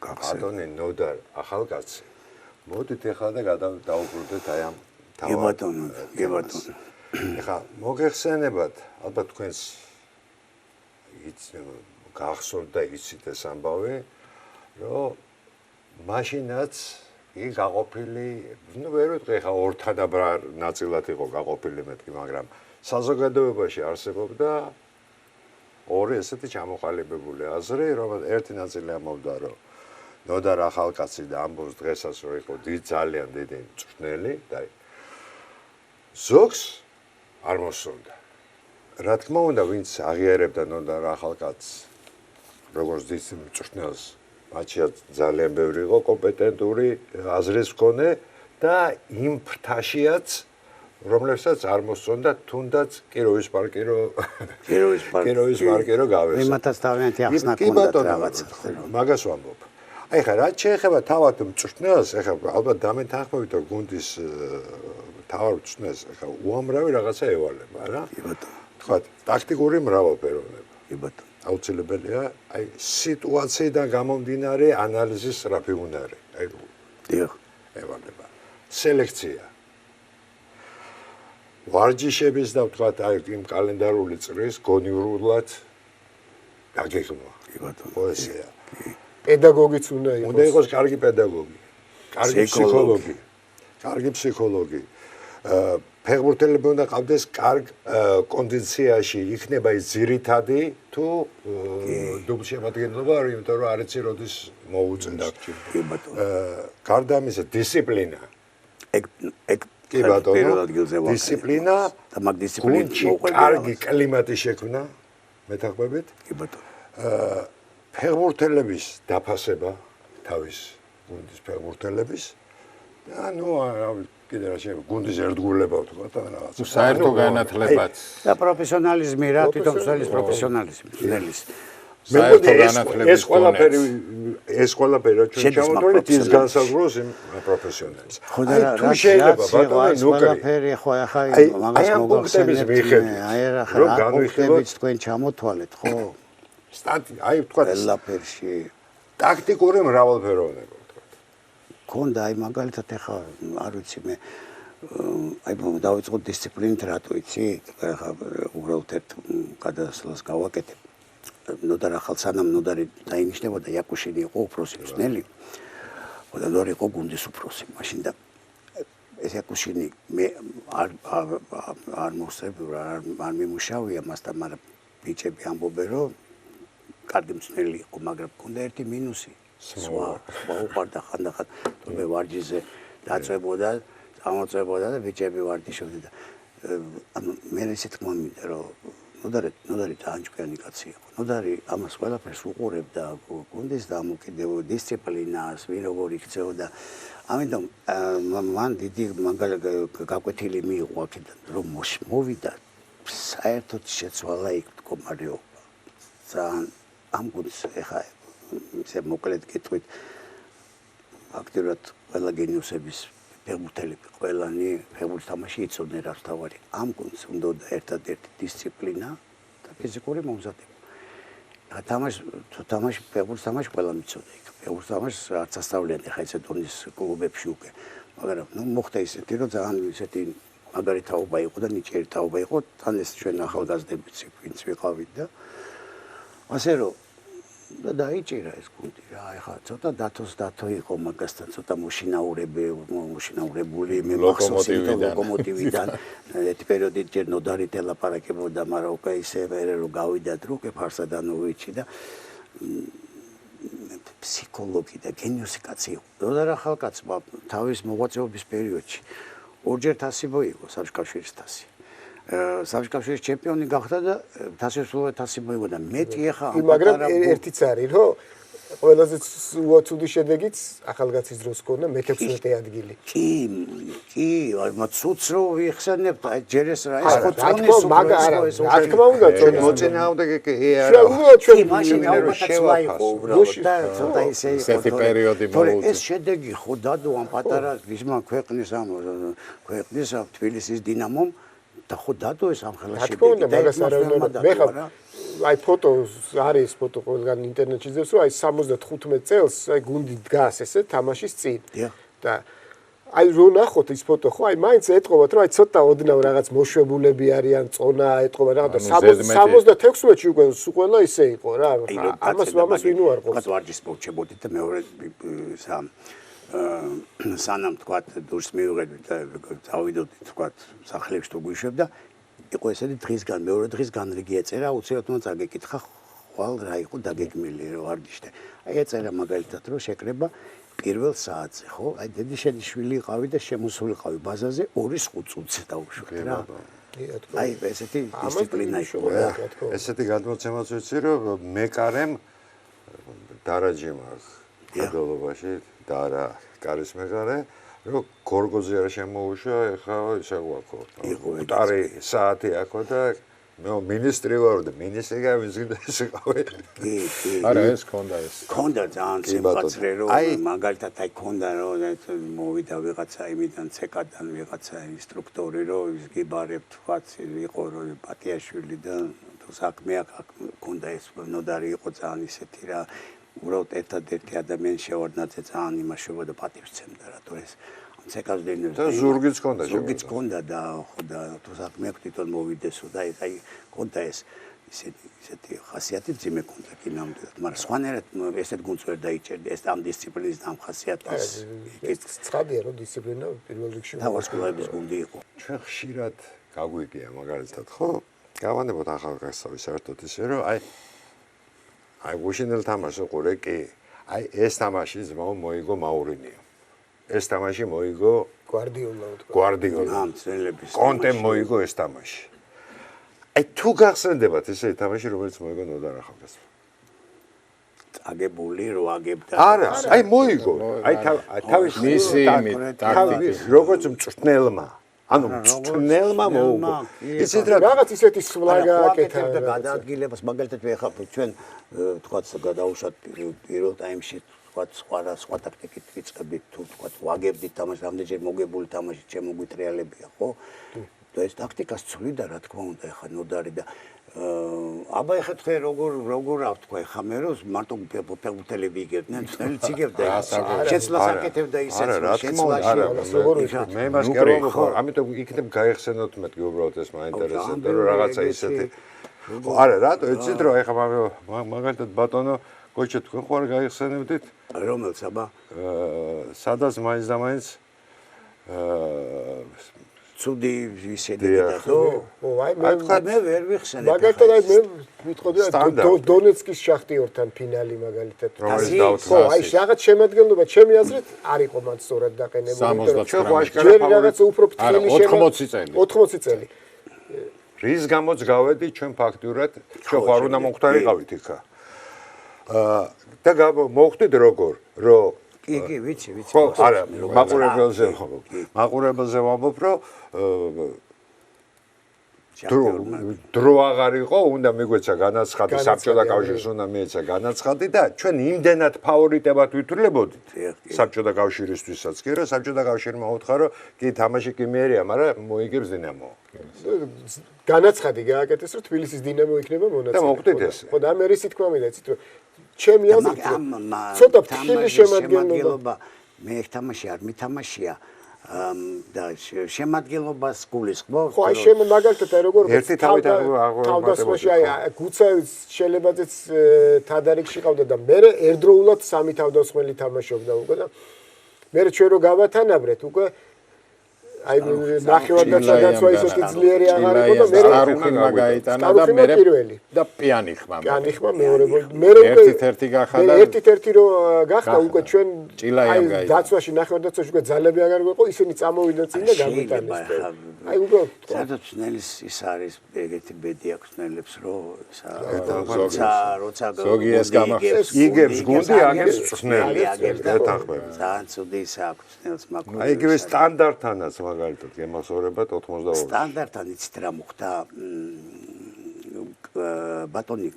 ბატონი ნოდარ ახალგაზრდა მოდით ეხლა და დავუბრუნდეთ აი ამ ბატონო ეხლა მოგეხსენებათ ალბათ თქვენს გახსოვთ და იცით ეს ამბავი რომ მაშინაც იგი გაყოფილი ნუ ვერ ვიტყვი ეხლა ორთადაბრა ნაწილად იყო გაყოფილი მეთქი მაგრამ საზოგადოებაში არსებობდა ორი ესეთი ჩამოყალიბებული აზრი რომ ერთი ნაწილი ამბობდა რომ ნოდარ ახალკაცი და ამბობს დღესაც რომ იყო ძალიან დიდი მწვრთნელი და ზოგს არ მოსწონდა რა თქმა უნდა ვინც აღიარებდა ნოდარ ახალკაცს როგორც დიდ მწვრთნელს მათშია ძალიან ბევრი იყო კომპეტენტური აზრის მქონე და იმ ფრთაშიაც რომლებსაც არ მოსწონდა თუნდაც კიროვის პარკი რო გავეს იმათაც თავიანთი ახსნა ჰქონდათ რაღაცა მაგას ვამბობ აი ხა რაც შეეხება თავად მწვრთნელს ეხლა ალბათ დამეთანხმებით რომ გუნდის თავარ მწვრთნელს ეხლა უამრავი რაღაცა ევალება რა კი ბატონო თქვა ტაქტიკური მრავალფეროვნება კი ბატონო აუცილებელია აი სიტუაციიდან გამომდინარე ანალიზის სწრაფი უნარი აი დიახ ევალება სელექცია ვარჯიშების და ვთქვათ აი იმ კალენდარული წრის გონივრულად დაგეგმვა კი ბატონო პოეზია პედაგოგიც უნდა იყოს კარგი პედაგოგი კარგი ფსიქოლოგი ფეხბურთელები უნდა ყავდეს კარგ კონდიციაში იქნება ის ძირითადი თუ დუბლშემადგენლობა იმიტომ რომ არ იცი როდის მოუწევს კი ბატონო გარდა ამისა დისციპლინა ეგ კი ბატონო დისციპლინა და მაგ დისციპლინაში კარგი კლიმატი შექმნა მეთანხმებით კი ბატონო ფეხბურთელების დაფასება თავის გუნდის ფეხბურთელების და ნუ კიდე რა შეიძლება გუნდის ერთგულება ვთქვა და რაღაც საერთო განათლებაც და პროფესიონალიზმი რა თვითონ მსვლის პროფესიონალიზმი ძნელის ეს ყველაფერი რა ჩვენ ჩავთვალეთ ის განსაზღვროს იმ პროფესიონალს ხოდა რა შეიძლება ბატონო ნუ ყველაფერი ხო ახლა მაგას მოგახსენებთ აი რა განვიხილოთ თქვენ ჩამოთვალეთ ხო აი ვთქვა ყველაფერში ტაქტიკური მრავალფეროვნება ქონდა აი მაგალითად ახლა არ ვიცი მე აი დავიწყო დისციპლინით რატო იცი ახლა უბრალოდ ერთ გადასვლას გავაკეთებ ნოდარ ახალ სანამ ნოდარი დაინიშნებოდა იაკუშინი იყო უფროსი მწვრთნელი და ნოდარი იყო გუნდის უფროსი მაშინ და ეს იაკუშინი მე არ მოსწრებია არ მიმუშავია მასთან მაგრამ ბიჭები ამბობენ რომ კარგი მწვრთნელი იყო მაგრამ მქონდა ერთი მინუსი სხვა უყარდა ხანდახან თუმე ვარჯიშზე დაწვებოდა წამოწვებოდა და ბიჭები ვარჯიშობდნენ და ანუ მე ისე თქმა მინდა რომ ნოდარი დაანჭკვიანი კაცი იყო ნოდარი ამას ყველაფერს უყურებდა გუნდის დამოკიდებულება დისციპლინას ვინ როგორ იქცეოდა ამიტომ მან დიდი გაკვეთილი მიიღო აქედან რომ მოვიდა საერთოდ შეცვალა იქ მდგომარეობა ძალიან ამ გუნდს ეხა ისე მოკლედ კითხვით აქტიურად ყველა გენიოსების ფეხბურთელები ყველანი ფეხბურთის თამაში იცოდნენ რა თავარი ამ გუნდს უნდა ერთადერთი დისციპლინა და ფიზიკური მომზადება თამაში ფეხბურთის თამაში ყველამ იცოდა იქ ფეხბურთის თამაშს არც ასწავლიან ხა ესე დონის კლუბებში უკვე მაგრამ ნუ მოხდა ისეთი რომ ძალიან ისეთი მაგარი თაობა იყო და ნიჭიერი თაობა იყო თან ეს ჩვენ ახალგაზრდებიც ვინც ვიყავით და ასე რომ და დაიჭირა ეს გუნდი რა ეხლა ცოტა დათო იყო მაგასთან ცოტა მოშინაურებული მე ლოკომოტივიდან ერთი პერიოდი ჯერ ნოდარით ელაპარაკებოდა მაგრამ უკვე ისე ვერ რომ გავიდა დრუკე ფარსადანოვიჩი და ფსიქოლოგი და გენიოსი კაცი იყო ნოდარ ახალკაცმა თავის მოღვაწეობის პერიოდში ორჯერ თასი მოიგო საბჭოთა თასი საბჭოთა ჩემპიონი გახდა და თასისულო თასი მოიგო და მეტი ახლა მაგრამ ერთიც არის რომ ყველაზე ცუდი შედეგიც ახალგაზრდის დროს ქონდა მე-16 ადგილი კი მაგრამ ცუც რო ვიხსენებ ჯერ ეს რა ეს ხო წონის რა თქმა უნდა ჩვენ მოწინააღმდეგე კი არა ჩვენ მაშინ შევაფასო უბრალოდ და ცოტა ისე ესეთი პერიოდი მოუწია ეს შედეგი ხო დადო ამ პატარა გიზმა ქვეყნის თბილისის დინამომ და ხო დადო ეს ამ ხელში და მაგას არ უნდა მე ხა აი ფოტო არის ფოტო ყველგან ინტერნეტში ძებს რომ აი 75 წელს აი გუნდი დგას ესე თამაშის წინ და აი რო ნახოთ ის ფოტო ხო აი მაინც ეტყობათ რომ აი ცოტა ოდნავ რაღაც მოშვებულები არიან წონა ეტყობა რაღაც 76-ში უკვე სულ ყველა ისე იყო რა ამას ვინ უარყოფს ვარჯიშს მოჩებოდით და მეორე სანამ თქვა დურს მივიღეთ და წავიდოთ თქვა სახლებში თუ გვიშვებდა იყო ესეთი დღისგან მეორე დღის განრიგი ეწერა უცებად უნდა წაგეკითხა ხვალ რა იყო დაგეგმილი რა ვარჯიშზე აი ეწერა მაგალითად რომ შეკრება პირველ საათზე ხო აი დედიშელიშვილი იყავი და შემოსულიყავი ბაზაზე 2-5 წუთზე დავუშვათ რა აი ესეთი დისციპლინა იყო ესეთი გადმოცემაც ვიცი რომ მეკარემ დარაჯიმა გადალობაში და რა კარის მეკარე რომ გორგოზე არ შემოუშვა ეხლა ისე გვაქვს უტარი საათი აქო და მე მინისტრი ვარ და მინისტრი გამიზიდა ესე ყავე არა ეს ქონდა ეს ქონდა ძალიან სიმხაცრე რომ მაგალითად აი ქონდა რომ მოვიდა ვიღაცა იმიდან ცეკადან ვიღაცა ინსტრუქტორი რომ ის გიბარებ თქვაც იყო რომ პატიაშვილი და თუ საქმე ქონდა ეს ნოდარი იყო ძალიან ისეთი რა უბრალოდ ერთადერთი ადამიანი შევარდნაძე ძალიან იმაშობა და პატივს ცემდა რა თუ ეს ცეკაზდენებს და ზურგიც ქონდა ზურგიც ქონდა და ხო და თუ საქმე თვითონ მოვიდესო და აი ქონდა ეს ისეთი ხასიათი ძიმე ქონდა კი ნამდვილად მაგრამ სხვანაირად ესეთ გუნდს ვერ დაიჭერდი ეს ამ დისციპლინის ამ ხასიათს ეს ცხადია რომ დისციპლინა პირველ რიგში თავისუფლების გუნდი იყო ჩვენ ხშირად გაგვიგია მაგალითად ხო გავანებოთ ახალგაზრდები საერთოდ ისე რომ აი გუშინელ თამაშს ყურე კი აი ეს თამაში ძმაო მოიგო მაურინიო ეს თამაში მოიგო გვარდიოლა ამცელების კონტემ მოიგო ეს თამაში აი თუ გახსენდებათ ესე თამაში რომელიც მოიგო ნოდარ ახალგაზრდა აგებული რო აგებდა არა აი მოიგო აი თავის მისი თავის როგორც მწვრთნელმა ანუ მწვრთნელმა მოუგო ისეთ რაღაც ისეთი სვლა გააკეთა და გადაადგილებას მაგალითად ეხლა ჩვენ თქვაც გადაუშვათ პირველ ტაიმში თქვა სხვა ტაქტიკით ვიწყებდით თუ თქვა ვაგებდით თამაშს რამდენჯერ მოგებული თამაში შემოგვიტრიალებია ხო და ეს ტაქტიკას ცვლიდა რა თქმა უნდა ეხა ნოდარი და აბა ეხა თქვენ როგორ რა თქვა ეხა მე რომ მარტო ფეხბურთელები იგებდნენ წელიც იგებდა შეცვლას აკეთებდა ისეც შეცვლაში მე მას კი არ ვამბობ ამიტომ იქნებ გაიხსენოთ მეთქი უბრალოდ ეს მაინტერესებდა რომ რაღაცა ისეთი არა რატო იცით რომ ეხა მაგალითად ბატონო გოჩა თქვენ ხوار გაიხსენებდით რომელს აბა სადაც მაინც და მაინც ცუდი ისედია ხო აი მე ვერ ვიხსენებ მაგალითად აი მე ვიტყოდი დონეცკის შახტიორთან ფინალი მაგალითად რომელიც დავთვალე ხო აი რაღაც შემადგენლობა ჩემი აზრით არ იყო მათ სწორად დაყენებული ჩვენ ვაშკარა რაღაც უფრო ფრთხილი 80 წელი 80 წელი რის გამოც გავედი ჩვენ ფაქტურად ჩვენ ხარ უნდა მოხდარიყავით იქა და მოხდით როგორ რომ კი ვიცი ხო არა მაყურებელზე ვამბობ რომ დრო აღარ იყო უნდა მიგვეცა განაცხადი საბჭოთა კავშირს უნდა მიეცა განაცხადი და ჩვენ იმდენად ფავორიტებად ვითვლებოდით საბჭოთა კავშირისთვისაც კი რომ საბჭოთა კავშირმა უთხრა რომ კი თამაში კი მერია მაგრამ მოიგებს დინამო განაცხადი გააკეთეს რომ თბილისის დინამო იქნება მონაწილე და მოხდით ეს ხო და მე რისი თქმა მინდა იცით რომ ჩემი აზრით ცოტა ფრთხილი შემადგენლობა მე ერთ თამაში არ მითამაშია და შემადგენლობას გულისხმობ ხო აი მაგალითად აი როგორ ერთი თავით თავდასხმაში აი გუცაევის შელებაძეც თადარიგში ყავდა და მე ერთდროულად სამი თავდასხმელი თამაშობდა უკვე და მე ჩვენ რო გავათანაბრეთ უკვე აი ნახევარდაცვა ისეთი ძლიერი აღარ იყო და მე არუხინმა გაიტანა და მე და პიანიხმა მეორე მე ერთი გახადა ერთი რო გახდა უკვე ჩვენ აი დაცვაში ნახევარდაცვაში უკვე ძალები აღარ გვეყო ისინი წამოვიდნენ წინ და გამიტანეს აი უკვე სადაც ნელის ის არის ეგეთი ბედი აქვს ნელებს რომ როცა ზოგი ეს გამახსენს იგებს გუნდი აგებს წვნელი ეთანხმება ძალიან ცუდი ის აქვს ნელს მაგ აი იგივე სტანდარტთანაც მაგალითად გემახსოვრებათ 82 სტანდარტთან იცით რა მოხდა ბატონი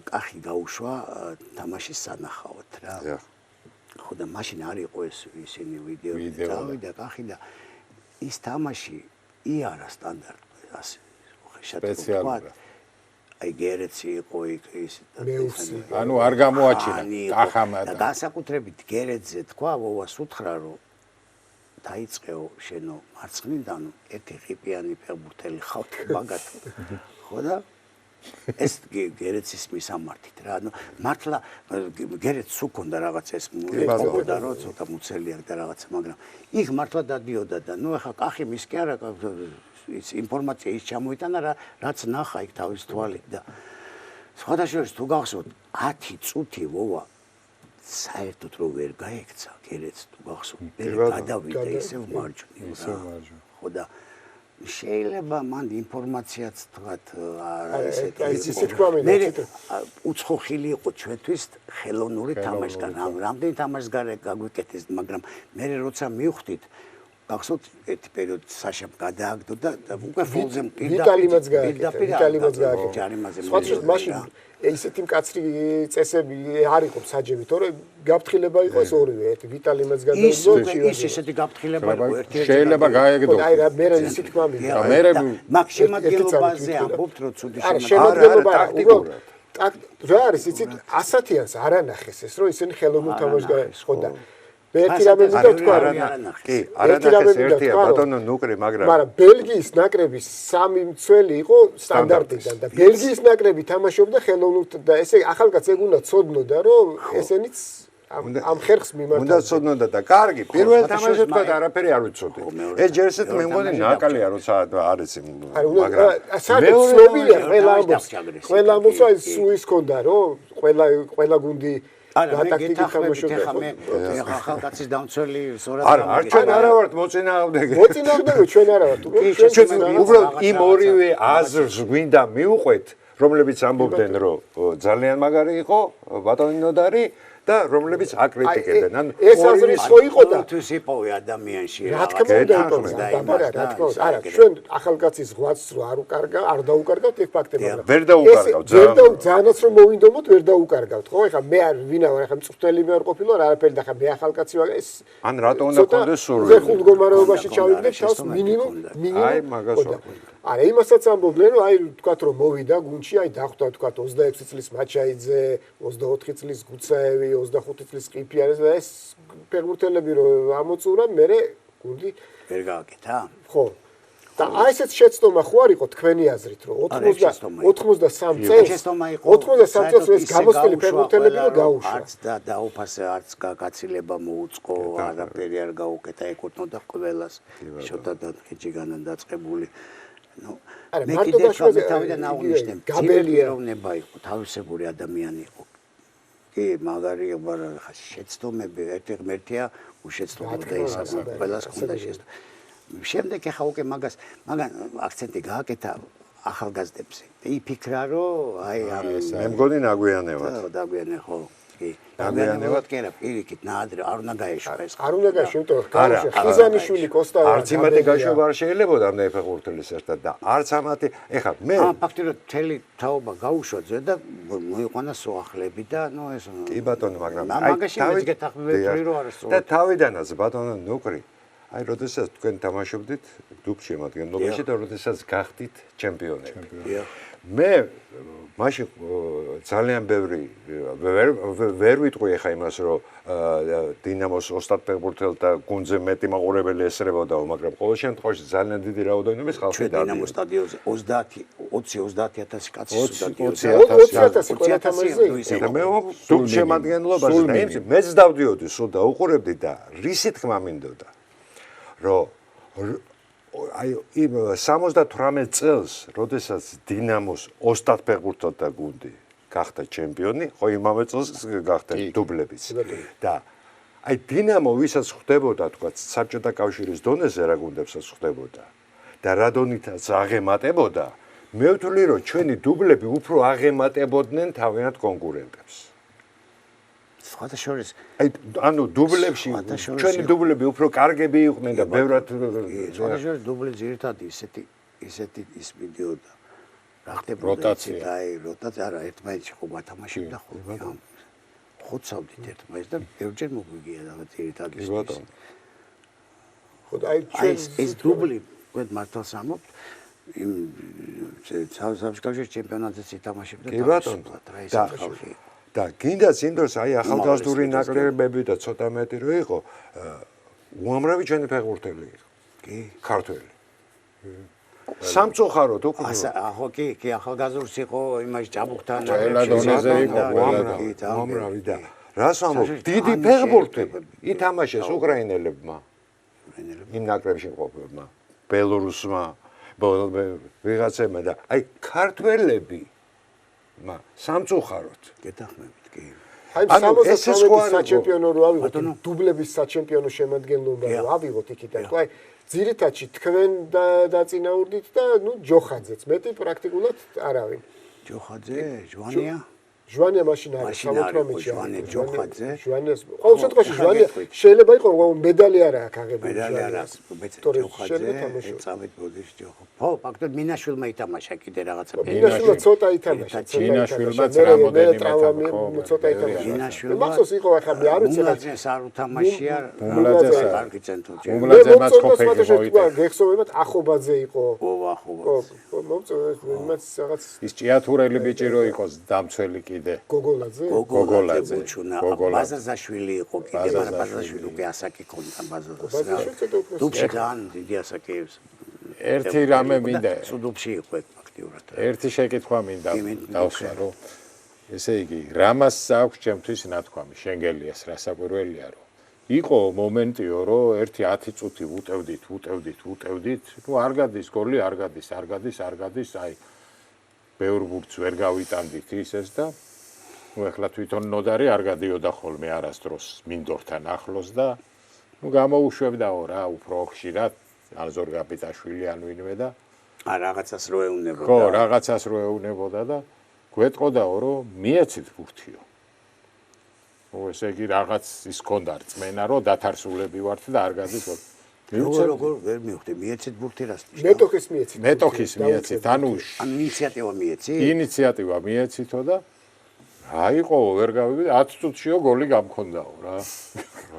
კახი გაუშვა თამაშის სანახავად რა ხო და მაშინ არ იყო ეს ისინი ვიდეო და კახი და ის თამაში იარა სტანდარტ ასე სპეციალურად აი გერეცი იყო იქ ის მეუსი. ანუ არ გამოაჩინა კახამა და განსაკუთრებით გერეცზე თქვა ვოვას უთხრა რომ დაიწყეო შენო მარცხნიდან ერთი ყიპიანი ფეხბურთელი ხავთ მაგათო ხო და ეს გერეცის მისამართით რა ანუ მართლა გერეცს უქონდა რაღაც ეს მოეწყობდა რომ ცოტა მუცელი აქვს და რაღაცა მაგრამ იქ მართლა დადიოდა და ნუ ახლა კახი მის კი არა ის ინფორმაცია ის ჩამოიტანა რაც ნახა იქ თავის თვალით და სხვადასხვა თუ გახსოვთ 10 წუთი ვოვა საერთოდ რო ვერ გაექცა გერეცს თუ გახსოვთ მე გადავიდა ისევ მარჯვნივ ხო და შეიძლება მან ინფორმაციაც თქვათ არა ისეთი თქვა მე უცხოხილი იყო ჩვენთვის ხელოვნური თამაშგან რამდენი თამაშგარე გაგვიკეთეს მაგრამ მე როცა მივხვდით გახსოვთ ერთი პერიოდი საშამ გადააგდო და უკვე ფულზე ვიტალიმაც გააკეთა ჯარიმაზე სხვადასხვა მაშინ ისეთი მკაცრი წესები არ იყო საჯები თორე გაფრთხილება იყო ეს ორივე ერთი ვიტალიმაც გადააგდო ის ესეთი გაფრთხილება იყო ერთი შეიძლება გაეგდო აი რა მე ისე თქვა მე მაგ შემადგენლობაზე ამბობთ რომ ცუდი შემადგენლობა რა არის იცით ასათიანს არ ანახეს ეს რომ ისინი ხელოვნურ თამაშგარებს ხო და ერთი რამე მინდა თქვა რომ კი არანახეს ერთია ბატონო ნუკრი მაგრამ ბელგიის ნაკრების 3 მცველი იყო სტანდარტიდან და ბელგიის ნაკრები თამაშობდა ხელოვნურ და ესე ახალგაზრდა ეგ უნდა ცოდნოდა რომ ესენიც ამ ხერხს მიმართავდნენ უნდა ცოდნოდა და კარგი პირველ თამაშზე თქვა არაფერი არ ვიცოდი ეს ჯერ ისეთ მე მგონი ნაკალია როცა არის მაგრამ საერთოდ ცნობილია ყველა ამბობს აი სუის ქონდა რომ ყველა გუნდი არა მე გეთახმებით ხა მე ახალგაზრდის დამცველი სორად არ ჩვენ არა ვართ მოწინააღმდეგე ჩვენ არა ვართ ჩვენ უბრალოდ იმ ორივე აზრს გვინდა მივყვეთ რომლებიც ამბობდნენ რომ ძალიან მაგარი იყო ბატონი ნოდარი და რომლებიც აკრიტიკებდნენ ან ეს აზრი ხო იყო და თუს იპოვე ადამიანში რა თქმა უნდა რა თქმა უნდა არა ჩვენ ახალგაზრდის ღვაწს რო არ დაუკარგავთ ეგ ფაქტი მაგრამ ვერ დაუკარგავთ ძალიანაც რომ მოვინდომოთ ვერ დაუკარგავთ ხო ეხლა მე არ ვინა ვარ ეხლა მწვრთნელი მე არ ყოფილა რა არაფერი და ხა მე ახალგაზრდი ვარ ეს ან რატო უნდა კონდეს სურვილი მე ხუთ მდგომარეობაში ჩავიგდე თავს მინიმუმ აი მაგას ვაკვირდი არა იმასაც ამბობდნენ რომ აი თქვათ რომ მოვიდა გუნდში აი დახვდა თქვათ 26 წლის მაჩაიძე 24 წლის გუცაევი 25 წლის ყიფიანეს და ეს ფეხბურთელები რომ ამოწურა მე გუნდი ვერ გააკეთა ხო და აი ესეც შეცდომა ხო არ იყო თქვენი აზრით რომ 83 წელს 83 წელს ეს გამოსტილი ფეხბურთელები რომ გაუშვა არც დაუფასე არც გაგაცილება მოუწყო არაფერი არ გაუკეთა ეკუთვნოდა ყველას შოთა და ხიჯიგანან დაწყებული ну მე კიდე თავიდან აღვნიშნებ გაბელი ეროვნება იყო თავისებური ადამიანი იყო კი მაგარი არა ხა შეცდომები ერთი ღმერთია უშეცდომოდ გაისახა ყველას ხონდა შეცდომა შემდეგ ახლა უკვე მაგან აქცენტი გააკეთა ახალგაზრდებზე და იფიქრა რომ აი მე მგონი ნაგვიანებად დაგვიანე ხო კი დაგვიანებად კი არა პირიქით ნაადრე არ უნდა გაეშვა ეს არ უნდა გაეშვა არა ხიზანიშვილი კოსტა არც იმათი გაშვება არ შეიძლება ამდენი ფეხბურთელის ერთად და არც ამათი ეხლა მე ფაქტობრივად მთელი თაობა გაუშვა ძე და მოიყვანა სოახლები და ნუ ეს კი ბატონო მაგრამ მაგაში მეც გეთახმებები რომ არასწორად და თავიდანაც ბატონო ნუკრი აი როდესაც თქვენ თამაშობდით დუბ შემადგენლობაში და როდესაც გახდით ჩემპიონები მე მაშინ ძალიან ბევრი ვერ ვიტყვი ახლა იმას რომ დინამოს ოსტატ ფეხბურთელთა გუნდზე მეტი მაყურებელი ესრებოდაო მაგრამ ყოველ შემთხვევაში ძალიან დიდი რაოდენობის ხალხი დადიოდა დინამოს სტადიონზე 20-30000 კაცი 20000 ყველა თამაშზე და მე დუბ შემადგენლობაში და იმის მეც დავდიოდი სულ და უყურებდი და რისი თქმა მინდოდა რომ აი იმ 78 წელს, როდესაც დინამოს ოსტატ ფეხბურთელთა გუნდი გახდა ჩემპიონი, ხო იმავე წელს გახდა დუბლებიც. და აი დინამო ვისაც ხვდებოდა, თქვა საბჭოთა კავშირის დონეზე რა გუნდებსაც ხვდებოდა და რა დონითაც აღემატებოდა, მე ვთვლი რომ ჩვენი დუბლები უფრო აღემატებოდნენ თავიანთ კონკურენტებს. სხვადასხვა აი ანუ დუბლებში ჩვენი დუბლები უფრო კარგები იყვნენ და ბევრად სხვადასხვა დუბლი ძირითადად ისეთი ის მიდიოდა რა ხდება როტაცია აი როტაცია არა ერთმანეთში ხო გათამაშებდა ხო ხოცავდით ერთმანეთს და ბევრჯერ მოგვიგია რაღაც ძირითადად ხო და აი ჩვენ ეს დუბლი თქვენ მართლაც ამბობთ იმ საბჭოთა ჩემპიონატზე ითამაშებდა. კი ბატონო. და გინდაც იმ დროს აი ახალგაზრდული ნაკრებები და ცოტა მეტი რო იყო, უამრავი ჩვენი ფეხბურთელი იყო. კი. ქართველი. სამწუხაროდ უკვე ახო კი ახალგაზრდულს იყო იმაში ჭაბუკთან ყველა დონეზე იყო, უამრავი და რას ვამბობ, დიდი ფეხბურთი ითამაშეს უკრაინელებმა. იმ ნაკრებში მყოფებმა, ბელორუსმა, ვიღაცებმა და აი ქართველები სამწუხაროდ გეთახმებით კი. აი 63 საჩემპიონო რო ავიღოთ, დუბლების საჩემპიონო შემადგენლობა რო ავიღოთ იქიდან. აი ძირითადში თქვენ დაწინაურდით და ჯოხაძეც, მეტი პრაქტიკულად არავინ. ჯოხაძე, ჟვანია ჟვანია მაშინ არის 78-ში. ჯოხაძე. ჟვანიას ყოველ შემთხვევაში ჟვანია შეიძლება იყო медали არა აქვს აღებული. медали არა აქვს, ჯოხაძე. წავით ბოდიში ჯოხო. ხო, ფაქტობრივად მინაშვილმა ითამაშა კიდე რაღაცა. მინაშვილმა ცოტა ითამაშა. მინაშვილმაც რამოდენიმე ცოტა ითამაშა. მინაშვილმა მახსოვს იყო ახლა მე არ ვიცი მუმლაძეს არ უთამაშია. მუმლაძეს არ. კარგი ცენტრალში. მუმლაძემაც ყოფილი მოიტა. გეხსოვებათ ახობაძე იყო. ო ახობაძე. მომწონს იმაც რაღაც ის ჭიათურელი ბიჭი რო იყოს დამცველი კიდე. გოგოლაძე. გოგოლაძე. ბაზაზაშვილი იყო კიდე, მაგრამ ბაზაზაშვილი უკვე ასაკი ქონდა ბაზაზაშვილი. დუბში ძალიან დიდი ასაკიებს. ერთი რამე მინდა. სუდუბში იყო ფაქტიურად. ერთი შეკითხვა მინდა დავსვა რომ ესე იგი რამას აქვს ჩემთვის ნათქვამი შენგელიას რასაკვირველია რომ იყო მომენტიო რომ ერთი 10 წუთი ვუტევდით ნუ არ გადის გოლი არ გადის აი ბევრ ბურთს ვერ გავიტანდით ისეს და ნუ ეხლა თვითონ ნოდარი არ გადიოდა ხოლმე არასდროს მინდორთან ახლოს და ნუ გამოუშვებდაო რა უფრო ხშირად ანზორ გაპიტაშვილი ან ვინმე და რაღაცას რო ეუნებოდა. ხო, რაღაცას რო ეუნებოდა და გვეტყოდაო რომ მიეცით ბურთიო. ესე იგი რაღაც ის ქონდა რწმენა რომ დათარსულები ვართ და არ გადის როგორ ვერ მივხვდი მიეცით ბურთი რას მეტოქის მიეცით ანუ ინიციატივა მიეცითო და აიყო ვერ გავიგე 10 წუთშიო გოლი გამქონდაო რა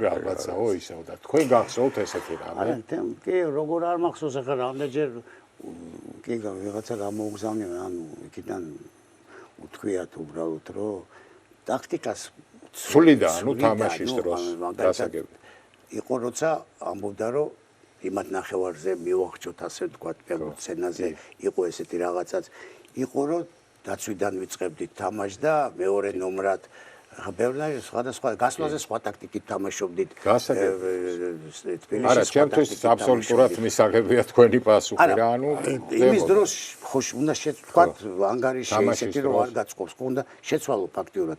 რაღაცაო ისეო და თქვენ გახსოვთ ესეთი რამე არა კი როგორ არ მახსოვს ახლა რამდენჯერ კი ვიღაცა გამოუგზავნია ანუ იქიდან უთქვიათ უბრალოდ რომ ტაქტიკას სულიდა ანუ თამაშის დროს დასაგები იყო როცა ამბობდა რომ იმათ ნახევარზე მივახჭოთ ასე ვთქვათ ფეხბურთ სცენაზე იყო ესეთი რაღაცაც იყო რომ დაცვიდან ვიწყებდით თამაშს და მეორე ნომრად ხა ბევრი სხვადასხვა გასვლაზე სხვა ტაქტიკით თამაშობდით თბილისში არა ჩემთვის აბსოლუტურად მისაღებია თქვენი პასუხი რა ანუ იმის დროს ხო უნდა შეცვათ ანგარიში ისეთი რომ არ გაწყობს ხო უნდა შეცვალო ფაქტიურად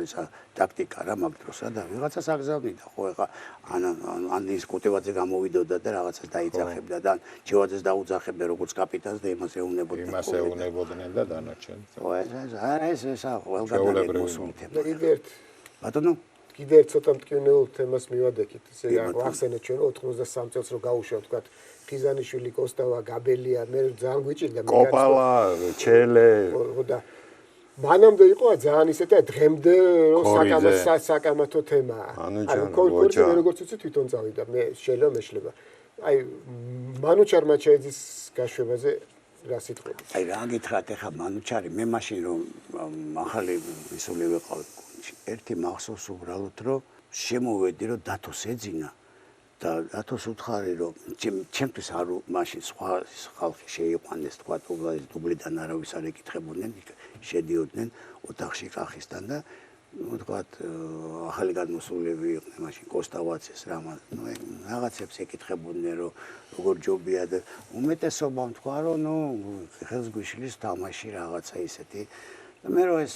ისა ტაქტიკა რა მაგ დროს რა და ვიღაცას აგზავნიდა ხო ეხა ან ის კუტევაძე გამოვიდოდა და რაღაცას დაიძახებდა და ჯევაძეს დაუძახებდა როგორც კაპიტანს და იმას ეუნებოდნენ და დანარჩენ ხო ეს ყველგან მოსულთებდა ბატონო კიდე ერთ ცოტა მტკივნეულ თემას მივადექით ესე ახსენეთ ჩვენ 93 წელს რო გაუშვათ თქვა ხიზანიშვილი კოსტავა გაბელია მე ძალიან გვიჭირდა კოპალა ჩელე ხო და მანამდე იყო ძალიან ისეთი დღემდე რომ საკამათო თემაა ანუ კორპორაცია როგორც იცი თვითონ წავიდა მე შეიძლება მეშლება აი მანუჩარ მაჩაიძის გაშვებაზე რა სიტყვები აი რა გითხრათ ახლა მანუჩარი მე მაშინ რომ ახალი ისული ვიყავ ერთი მახსოვს უბრალოდ რომ შემოვედი რომ დათოს ეძინა და დათოს უთხარი რომ ჩემთვის არ მაშინ სხვა ხალხი შეიყვანეს თქვა დუბლიდან არავის არ ეკითხებოდნენ შედიოდნენ ოთახში კახისთან და თქვა ახალი გადმოსულები იყვნენ მაშინ კოსტავაცეს რაღაცებს ეკითხებოდნენ რომ როგორ ჯობია და უმეტესობამ თქვა რომ ნუ ხელს გვიშლის თამაში რაღაცა ისეთი და მე რომ ეს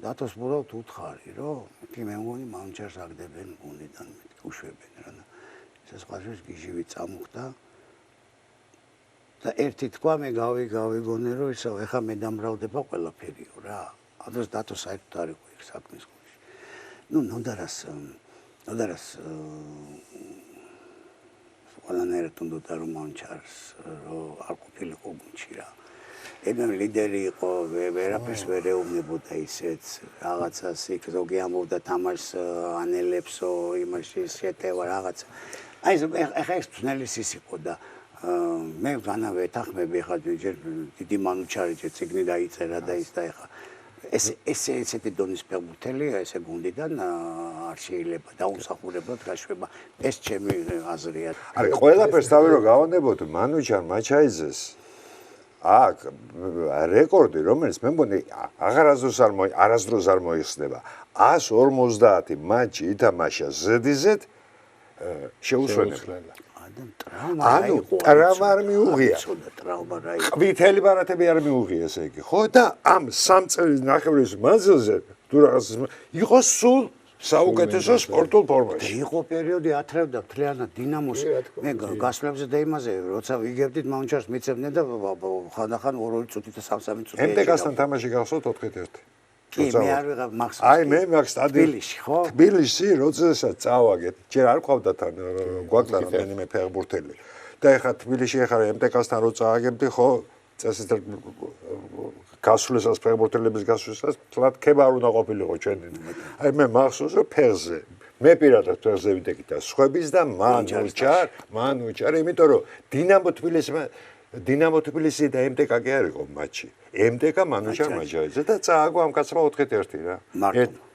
დათოს ბოლოდ უთხარი რომ კი მე მგონი მანუჩარს აგდებენ გუნდიდან უშვებენ რა და ეს ყაშეს გიჟივი წამოხდა და ერთი თქვა მე გავიგონე რომ ისო ეხა მე დამრავლდება ყველაფერიო რა ადრეს დათო საერთოდ არ იყო იქ საქმის გულში ნუ ნოდარას ყველანაირად უნდა რომ მანუჩარს რომ არ ყოფილიყო გუნდში რა ემემ ლიდერი იყო ვერაფერს ვერ ეუბნებოდა ისეც რაღაცას იქ ზოგი ამბობდა თამაშს ანელებსო იმაში შეტევა რაღაცა აი ეხა ეს თუნელის ის იყო და მე განავე ეთახმები ხა ჯერ დიდი მანუჩარი ჯერ ციგნი დაიწერა და ის და ეხა ესეთი დონის ფეხბურთელია ესე გუნდიდან არ შეიძლება დაუმსახურებლად გაშვება ეს ჩემი აზრია. არა ყველაფერს თავი რომ გავანებოთ მანუჩარ მაჩაიძეს აქ რეკორდი რომელიც მე მგონი არასდროს არ მოიხსნება 150 მატჩი ითამაშა ზედიზედ შეუსვენებელი. ანუ ტრავმა არ მიუღია. ტრავმა რა იყო. ყვითელი ბარათები არ მიუღია ესე იგი. ხო და ამ 3 წლის ნახევრის მანძილზე თუ რაღაც იყო სულ საუკეთესო სპორტულ ფორმაში. იყო პერიოდი ათრევდა მთლიანად დინამოს. მე გასვლებზე და იმაზე როცა ვიგებდით მაუნჩარს მიცემდნენ და ხანდახან 2 წუთი და 3 წუთი. MTK-სთან თამაში გახსოვთ 4-1. კი მე არ ვიღებ მახსოვს. აი მე მაგ სტადიონში თბილისში ხო? თბილისში როდესაც წავაგეთ, ჯერ არ ყავდა თან გვაქვს რამდენიმე ფეხბურთელი. და ეხლა თბილისში ეხლა MTK-სთან რო წავაგებდი, ხო, წესით გასვლისას ფეხბურთელების გასვლისას თლად ქება არ უნდა ყოფილიყო ჩვენი. აი მე მახსოვს რომ ფეხზე მე პირადად ფეხზე ვიდექი და სხვების და მანუჩარ, იმიტომ რომ დინამო თბილისი და MTK კი არ იყო მატჩი. MTK მანუჩარ მაჩაიძე და წააგო ამ კაცმა 4-1 რა.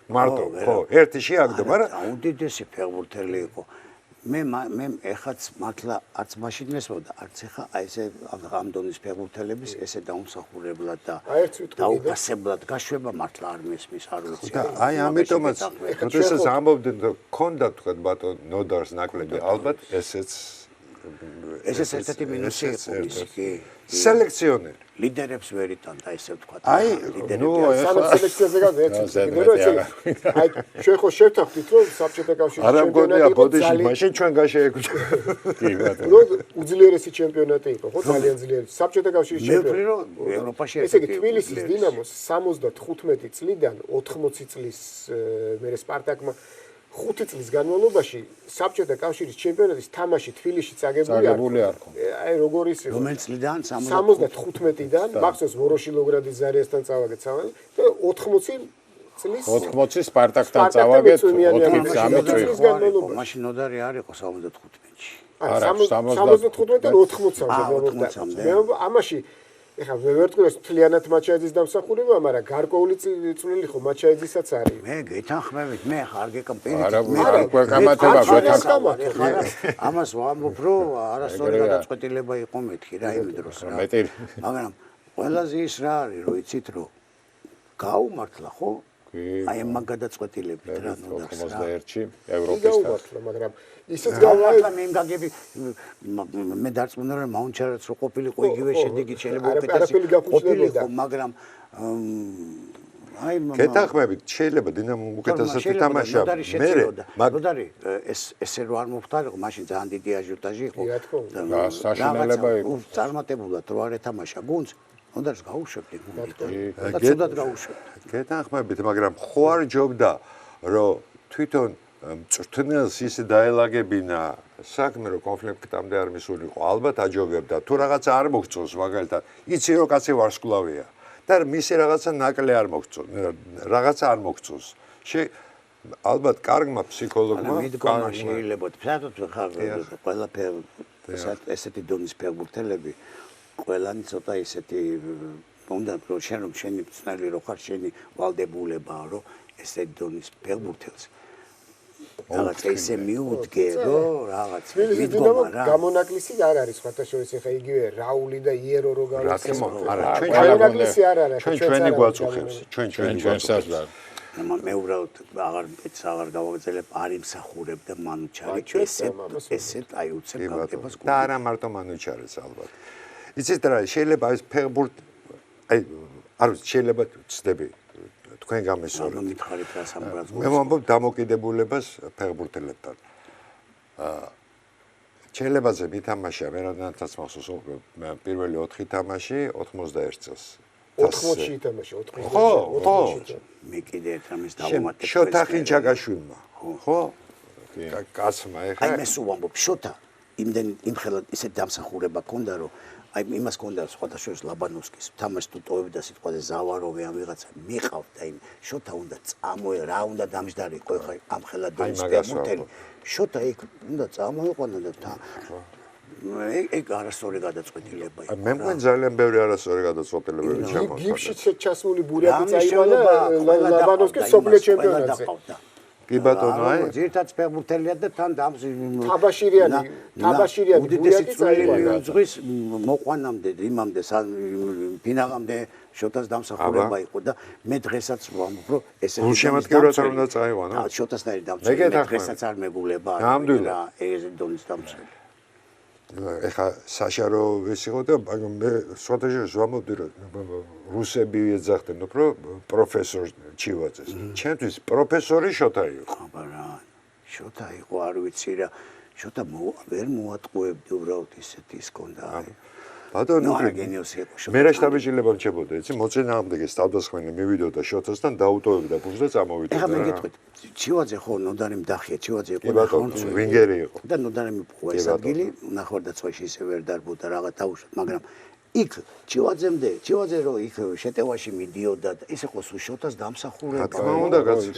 მარტო, ხო, ერთი შეაგდო, მაგრამ უდიდესი ფეხბურთელი იყო. მე ეხაც მართლა არც მაშინ მესმოდა, არც ეხა აი ესე ამ დონის ფეხბურთელების ესე დაუმსახურებლად და დაუფასებლად გაშვება მართლა არ მესმის, არ ვიცი. და აი ამიტომაც როდესაც ამბობდნენ რომ ქონდა თქვა ბატონ ნოდარს ნაკლები, ალბათ ესეც ერთ-ერთი მინუსი იყო ის კი. სელექციონერი ლიდერებს ვერ იტანდა ესე ვთქვა. აი ნუ სანამ სელექციაზე გავეცი. აი ჩვენ ხო შევთანხმდით რომ საბჭოთა კავშირის არა მგონია ბოდიში მაშინ ჩვენ გაშეეკუჩა. კი ბატონო. რომ უძლიერესი ჩემპიონატი იყო, ხო ძალიან ძლიერი. საბჭოთა კავშირის ჩემპიონატი. მე ვფიქრობ რომ ევროპაში ესე იგი თბილისის დინამოს 75 წლიდან 80 წლის მერე სპარტაკმა 5 წლის განმავლობაში საბჭოთა კავშირის ჩემპიონატის თამაში თბილისში წაგებული არ ხო. აი როგორ ის იყო? რომელ წლიდან 75-დან მახსოვს ვოროშილოგრადის ზარიასთან წავაგეთ სამალი და 80 წლის 80 სპარტაკთან წავაგეთ 83 წელი. მაშინ ნოდარი არ იყო 75-ში. არა 75-დან 80-მდე. მე ამაში ეხლა მე ვერ თქვი რომ თლიანად მაჩაიძის დამსახურება, მაგრამ გარკვეული წვლილი ხო მაჩაიძისაც არის. მე გეთანხმებით, მე ხარ გეკამპირით. არა, უკვე გამათება გეთანხმებით. ამას ვამბობ, რომ არასწორი გადაწყვეტილება იყო მეთქი რა იმ დროს რა. მაგრამ ყველაზე ის რა არის, რომ იცით რომ გაუმართლა ხო? აი ამ გადაწყვეტილებით რა ნუ 91-ში ევროპისთან. მაგრამ ისიც გავაკეთა მე იმგაგები მე დარწმუნდა რომ მაუნჩარაც რო ყოფილიყო იგივე შედეგი შეიძლება ყოფილიყო მაგრამ აი გეთანხმებით შეიძლება დინამო უკეთესად ითამაშა მე ნოდარი ესე რო არ მოხდარიყო მაშინ ძალიან დიდი აჟიოტაჟი იყო და საშინელება იყო წარმატებულად რო არ ეთამაშა გუნდს ნოდარს გაუშვებდი გუნდიდან და ცუდად გაუშვებდი გეთანხმებით მაგრამ ხო არ ჯობდა რომ თვითონ მწვრთნელს ისე დაელაგებინა საქმე რომ კონფლიქტამდე არ მისულიყო ალბათ აჯობებდა თუ რაღაცა არ მოგწონს მაგალითად იცი რომ კაცი ვარსკვლავია და მისი რაღაცა ნაკლე არ მოგწონს რაღაცა არ მოგწონს ალბათ კარგმა ფსიქოლოგმა მიდგომა შეიძლება ფსატოთ ხარ ყველაფერი ესეთი დონის ფეხბურთელები ყველანი ცოტა ისეთი უნდა რომ შენი მწნელი რო ხარ შენი ვალდებულებაა რომ ესეთი დონის ფეხბურთელს რაღაც ესე მიუდგე რომ რაღაც მიდგომა რა გამონაკლისი არ არის სხვათაშორის ეხა იგივე რაული და იერო რო გავიქცეს არა გამონაკლისი არ არის ჩვენი გვაწუხებს ჩვენი ჩვენსაც მე უბრალოდ აღარ გავაგრძელებ არ იმსახურებ და მანუჩარი ესეთ აი უცებ გაკეთებას და არა მარტო მანუჩარიც ალბათ იცით რა შეიძლება ეს ფეხბურთ აი არ ვიცი შეიძლება ცდები თქვენ გამესწორებთ. მითხარით რა სამბრაზ. მე ვამბობ დამოკიდებულებას ფეხბურთელებთან. ჩელებაძე მითამაშა მე რადგანაც მახსოვს პირველი 4 თამაში 91 წელს. 80-ში ითამაშა 80-ში. ხო. მე კიდე ერთ ამის დავუმატებ. შოთა ხინჩაგაშვილმა. ხო? კაცმა ეხა. აი მე სულ ვამბობ შოთა იმხელად ისეთ დამსახურება ქონდა რომ აი იმას ქონდა სხვადასხვა ლაბანოვსკის თამაში თუ ტოვებდა სიტყვაზე ზავაროვი ამ ვიღაცა მიყავდა იმ შოთა უნდა წამოე რა უნდა დამჯდარიყო ხა ამ ხელად დონის ფეხბურთელი შოთა იქ უნდა წამოიყვანა და ეგ არასწორი გადაწყვეტილება იყო. მე მგონი ძალიან ბევრი არასწორი გადაწყვეტილებები ჩამოთვალა. გიფშიც ჩასმული ბურიაკი წაივალა ლაბანოვსკის სოფლიო ჩემპიონატზე. კი ბატონო, აი ძირითადად ფეხბურთელია და თან თაბაშირიანი უდიდესი ბურიაკი წვლილი წაივალა. ზღვის მოყვანამდე იმამდე ფინაღამდე შოტას დამსახურება იყო და მე დღესაც ვამბობ, ესე გულშემატკივრად არ უნდა წაიყვანო. შოტასნაირი დამცველი მე დღესაც არ მეგულება ეგრე დონის დამცველი. ეხა საშარო ეს იყო და მე სხვადასხვა ვამბობდი რომ რუსები ეძახდნენ უფრო პროფესორ ჩივაძეს. ჩემთვის პროფესორი შოთა იყო. აბარა შოთა იყო არ ვიცი რა შოთა ვერ მოატყუებდი უბრალოდ ისეთი ის კონდა ბატონო გენიოსი იყო შოთა მე რა შტაბიჭილება მჭებოდა იცი მოწინააღმდეგე თავდასხმელი მივიდოდა შოთასთან დაუტოვებდა ფულს და წამოვიდოდა ეხლა მე გეტყვით ჩივაძე ხო ნოდარი მდახია ჩივაძე იყო ბატონო ვინგერი იყო და ნოდარი მიპყვა ეს ადგილი ნახევარდაცვაში ისე ვერ დარბოდა რაღაც დაუშვათ მაგრამ იქ ჩივაძე რო იქ შეტევაში მიდიოდა და ეს იყო შოთას დამსახურება რა თქმა უნდა კაცი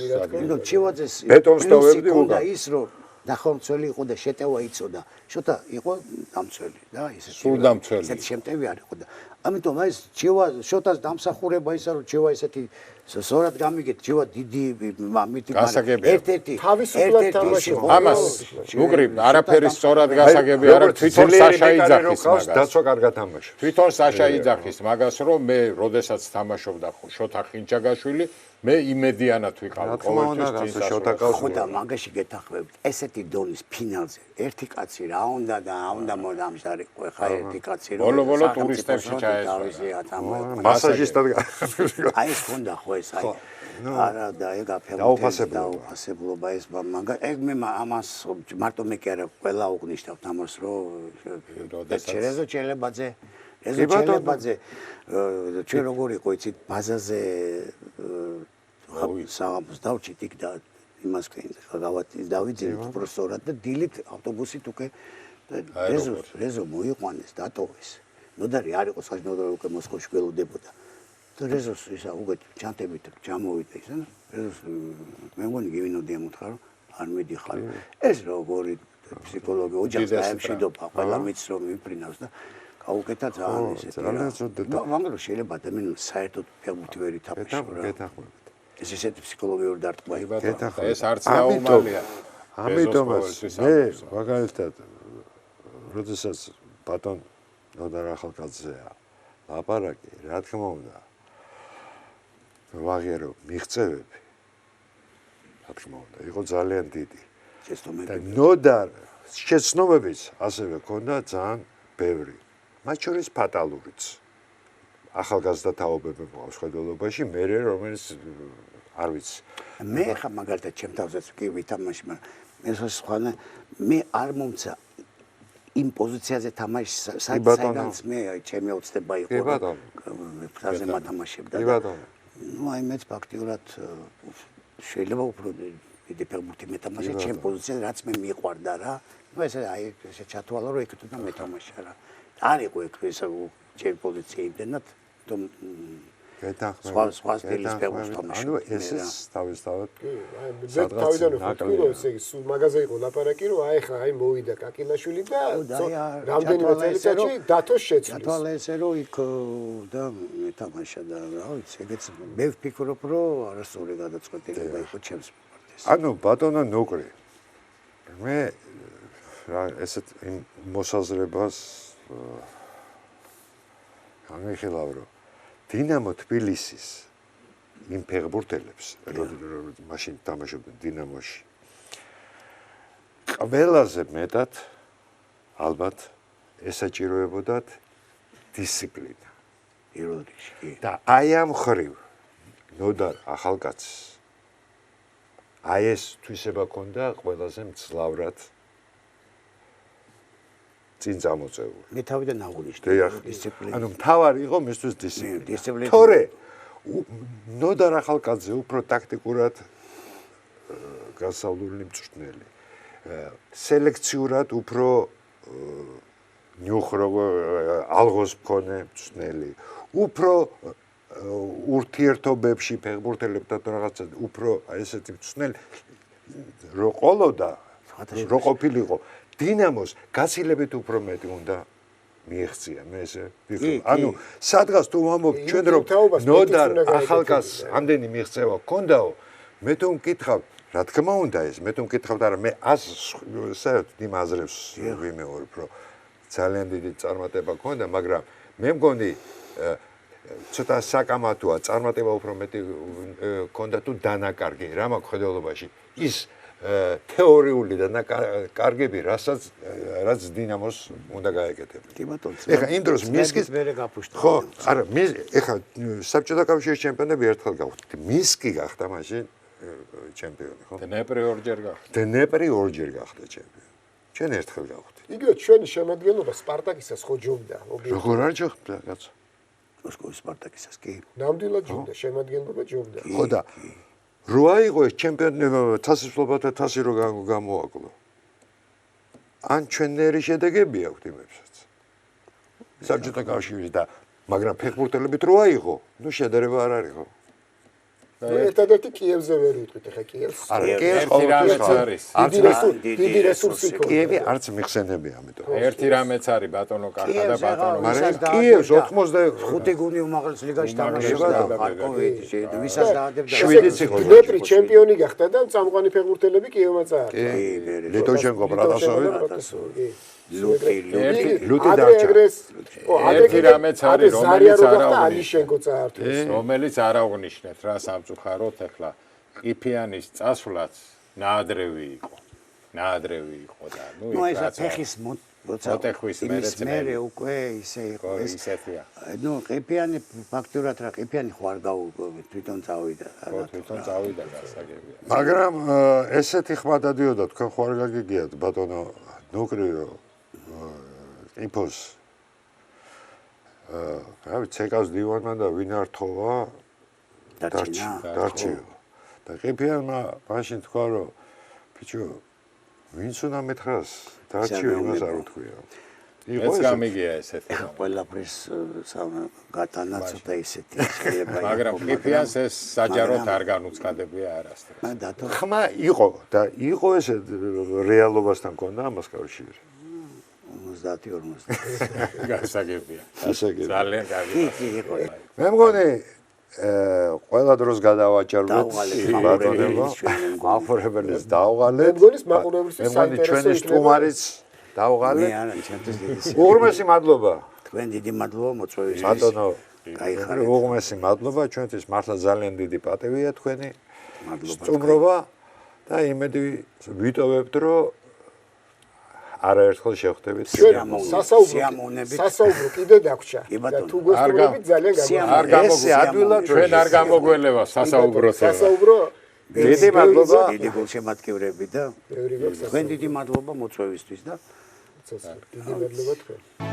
ნუ ჩივაძეს ბეტონს დავებდი უკან ის რო ნახევარმცველი იყო და შეტევა იცოდა შოთა იყო დამცველი და ისე სულ დამცველი ესეთი შემტევი არ იყო და ამიტომ აი ეს შოთას დამსახურება ისა რომ ჩევა ესეთი სწორად გამიგეთ ჩევა დიდი მამითი ერთ-ერთი თავისუფლად თამაშობდა ამას უკრი არაფერი სწორად გასაგები არა თვითონ საშა იძახის მაგას დაცვა კარგად თამაშობს თვითონ საშა იძახის მაგას რომ მე როდესაც თამაშობდა შოთა ხინჭაგაშვილი მე იმედიანად ვიყავ ყოველთვის შოთა ხო და მაგაში გეთახმებით ესეთი დონის ფინალზე ერთი კაცი რა უნდა და უნდა მომამზარიყო ხა ერთი კაცი რომ ბოლო ტურისტებში ჩაესვა მასაჟისტად აი ეს ქონდა ხო ეს აი არა და ეგ დაუფასებლობა ეს მაგა ეგ მე ამას მარტო მე კი არა ყველა უგნიშნავთ ამას რომ რეზო ჩელებაძე ჩვენ როგორ იყო იცით ბაზაზე საღამოს დავჭით იქ და იმას დავიძინეთ პროფესორად და დილით ავტობუსით უკვე რეზო მოიყვანეს დატოვეს ნოდარი არ იყო საჯნოდარი უკვე მოსკოვში გველოდებოდა და რეზოს ისა უკვე ჩანთებით ჩამოვიდა ისა რეზოს მე მგონი გივინოდია მოთხარ რომ არ მიდიხარ ეს როგორი ფსიქოლოგი ოჯახს დაემშვიდობა ყველა მიც რომ მიფრინავს და აუკეთა ძალიან ისეთი რა მაგრამ შეიძლება ადამიანს საერთოდ ფეხბურთი ვერ ითამაშო რა გეთახმებით ეს ისეთი ფსიქოლოგიური დარტყმა იყო ეს არც დაუმალია ამიტომაც მე მაგალითად როდესაც ბატონ ნოდარ ახალკაცზეა ლაპარაკი რა თქმა უნდა ვაღიარო მიღწევები რა თქმა უნდა იყო ძალიან დიდი და ნოდარ შეცნობებიც ასევე ქონდა ძალიან ბევრი მათ შორის ფატალურიც ახალგაზრდა თაობები მოყავს ხედველობაში მე რომელიც არ ვიცი მე ხა მაგალითად ჩემ თავზეც კი ვითამაში მაგრამ ეს სხვა მე არ მომცა იმ პოზიციაზე თამაში საერთოდ მე ჩემი ოცნება იყო ფაზე მათამაშებდა ნუ აი მეც ფაქტიურად შეიძლება უფრო დიდი ფეხბურთი მეთამაშე ჩემ პოზიციაზე რაც მე მიყვარდა რა ნუ ესე აი ესე ჩათვალა რომ იქ თვითონ მეთამაშა რა არ იყო ეგ ეს ჩემ პოზიცია იმდენად თუმ სხვა სტილის ფეხბურთს თამაშობ. ანუ ეს თავისთავად მე თავიდან ვხვდი რომ ესე იგი სულ მაგაზე იყო ლაპარაკი რომ აი ხა აი მოვიდა კაკილაშვილი და რამდენიმე წელიწადში დათოს შეცვლის. ჩათვალა ესე რომ იქ და მეთამაშა და რა ვიცი ეგეც მე ვფიქრობ რომ არასწორი გადაწყვეტილება იყო ჩემს მიმართ. ანუ ბატონო ნუკრი მე რა ესეთ მოსაზრებას ამიხილავ რომ დინამო თბილისის იმ ფეხბურთელებს მაშინ თამაშობდნენ დინამოში ყველაზე მეტად ალბათ ესაჭიროებოდათ დისციპლინა ეროდიში და აი ამ ხრივ ნოდარ ახალკაცს აი ეს თვისება ქონდა ყველაზე მძლავრად წინ წამოწეული. მე თავიდან აღვნიშნე დისციპლინა. ანუ მთავარი იყო მისთვის დისციპლინა. თორე ნოდარ ახალკაცზე უფრო ტაქტიკურად გასავლული მწვრთნელი. სელექციურად უფრო ნიუხრო ალღოს მქონე მწვრთნელი. უფრო ურთიერთობებში ფეხბურთელებთან რაღაცა უფრო ესეთი მწვრთნელი რო ყოლოდა რო ყოფილიყო დინამოს გაცილებით უფრო მეტი უნდა მიიღწია მე ესე ვფიქრობ. ანუ სადღაც თუ ვამბობ ჩვენ რომ ნოდარ ახალგაზრდას ამდენი მიღწევა გქონდაო, მე თუ მკითხავ, რა თქმა უნდა ეს, მე თუ მკითხავ, არა მე საერთოდ იმ აზრებს ვიმეორებ, რომ ძალიან დიდი წარმატება გქონდა, მაგრამ მე მგონი ცოტა საკამათოა, წარმატება უფრო მეტი გქონდა თუ დანაკარგი რა მაქვს ხედველობაში. ის თეორიული დანაკარგები, რაც დინამოს უნდა გაეკეთებინა. კი ბატონო. ეხლა იმ დროს მისკის მერე გაფუშტა. ხო, არა, ეხლა საბჭოთა კავშირის ჩემპიონები ერთხელ გავხდით. მისკი გახდა მაშინ ჩემპიონი, ხო? დნეპრი ორჯერ გახდა. დნეპრი ორჯერ გახდა ჩემპიონი. ჩვენ ერთხელ გავხდით. იგივე ჩვენი შემადგენლობა სპარტაკისას ხო ჯობდა ობიექტი. როგორ არ ჯობდა, კაცო? მოსკოვის სპარტაკისას კი. ნამდვილად ჯობდა, შემადგენლობა ჯობდა. ხო და რო აიღო ეს ჩემპიონი თასისმლობათა თასი რო გამოაკლო. ან ჩვენნაირი შედეგები აქვთ იმებსაც. საბჭოთა კავშირი და მაგრამ ფეხბურთელებით რო აიღო, ნუ შედარება არ არის ხო? ერთადერთი კიევზე ვერ ვიტყვით ახლა კიევს. არა, ერთი რამეც არის. დიდი რესურსი ქონდა. კიევი არც მიხსენები ამიტომ. ერთი რამეც არის ბატონო კახა და ბატონო მაგრამ კიევს 85 ხუთი გუნი უმაღლეს ლიგაში თამაშობდა და ხარკოვი ვისაც დაადებდა. შვიდიც იყო. დნეპრი ჩემპიონი გახდა და წამყვანი ფეხბურთელები კიევმა წაართვა. კი, ლიტოშენკო პრატასოვი. ლუტი ადრე დარჩა. ერთი რამეც არის, რომელიც არ აღვნიშნეთ. ალიშენკო წაართვა. რომელიც არ აღვნიშნეთ რა სამწუხაროდ ახლა ყიფიანის წასვლაც ნაადრევი იყო. ნაადრევი იყო და ნუ ეს ფეხის მოტეხვის მერე უკვე ისე იყო ეს ისეთია. ნუ ყიფიანი ფაქტურად რა ყიფიანი ხო არ გაუგო თვითონ წავიდა. თვითონ წავიდა გასაგებია. მაგრამ ესეთი ხმა დადიოდა თქვენ ხო არ გაგიგიათ ბატონო ნუკრიო იმპოს რა ვიცი ცეკავს დივანმა და ვინ არ თხოვა დარჩიო და ყიფიანმა მაშინ თქვა რომ ბიჭო ვინც უნდა მეთხრას დარჩიო იმას არ უთქვია ეს გამიგია ესეთი რამ. ყველაფრის გატანა ცოტა ისეთი შეიძლება მაგრამ ყიფიანს ეს საჯაროდ არ განუცხადებია არასდროს. მაგრამ დათო ხმა იყო და იყო ესე რეალობასთან მქონდა ამას კავშირი 50-50 გასაგებია. გასაგებია. ძალიან კარგი. კი იყო მე მგონი ყველა დროს გადავაჭარბეთ ბატონებო მაყურებელს დავღალეთ მეგონის მაყურებელს მე მგონი ჩვენი სტუმარიც დავღალეთ არა ჩემთვის დიდი უღრმესი მადლობა თქვენ დიდი მადლობა მოწვევის ბატონო გაიხარეთ უღრმესი მადლობა ჩვენთვის მართლა ძალიან დიდი პატივია თქვენი მადლობა სტუმრობა და იმედი ვიტოვებთ რომ არაერთხელ შევხვდებით სასაუბრო კიდე დაგვრჩა და თუ გვესწრებით ძალიან არ გამოგვიგველა ჩვენ არ გამოგველა სასაუბრო დიდი მადლობა დიდი გულშემატკივრები და თქვენ დიდი მადლობა მოწვევისთვის და დიდი მადლობა თქვენ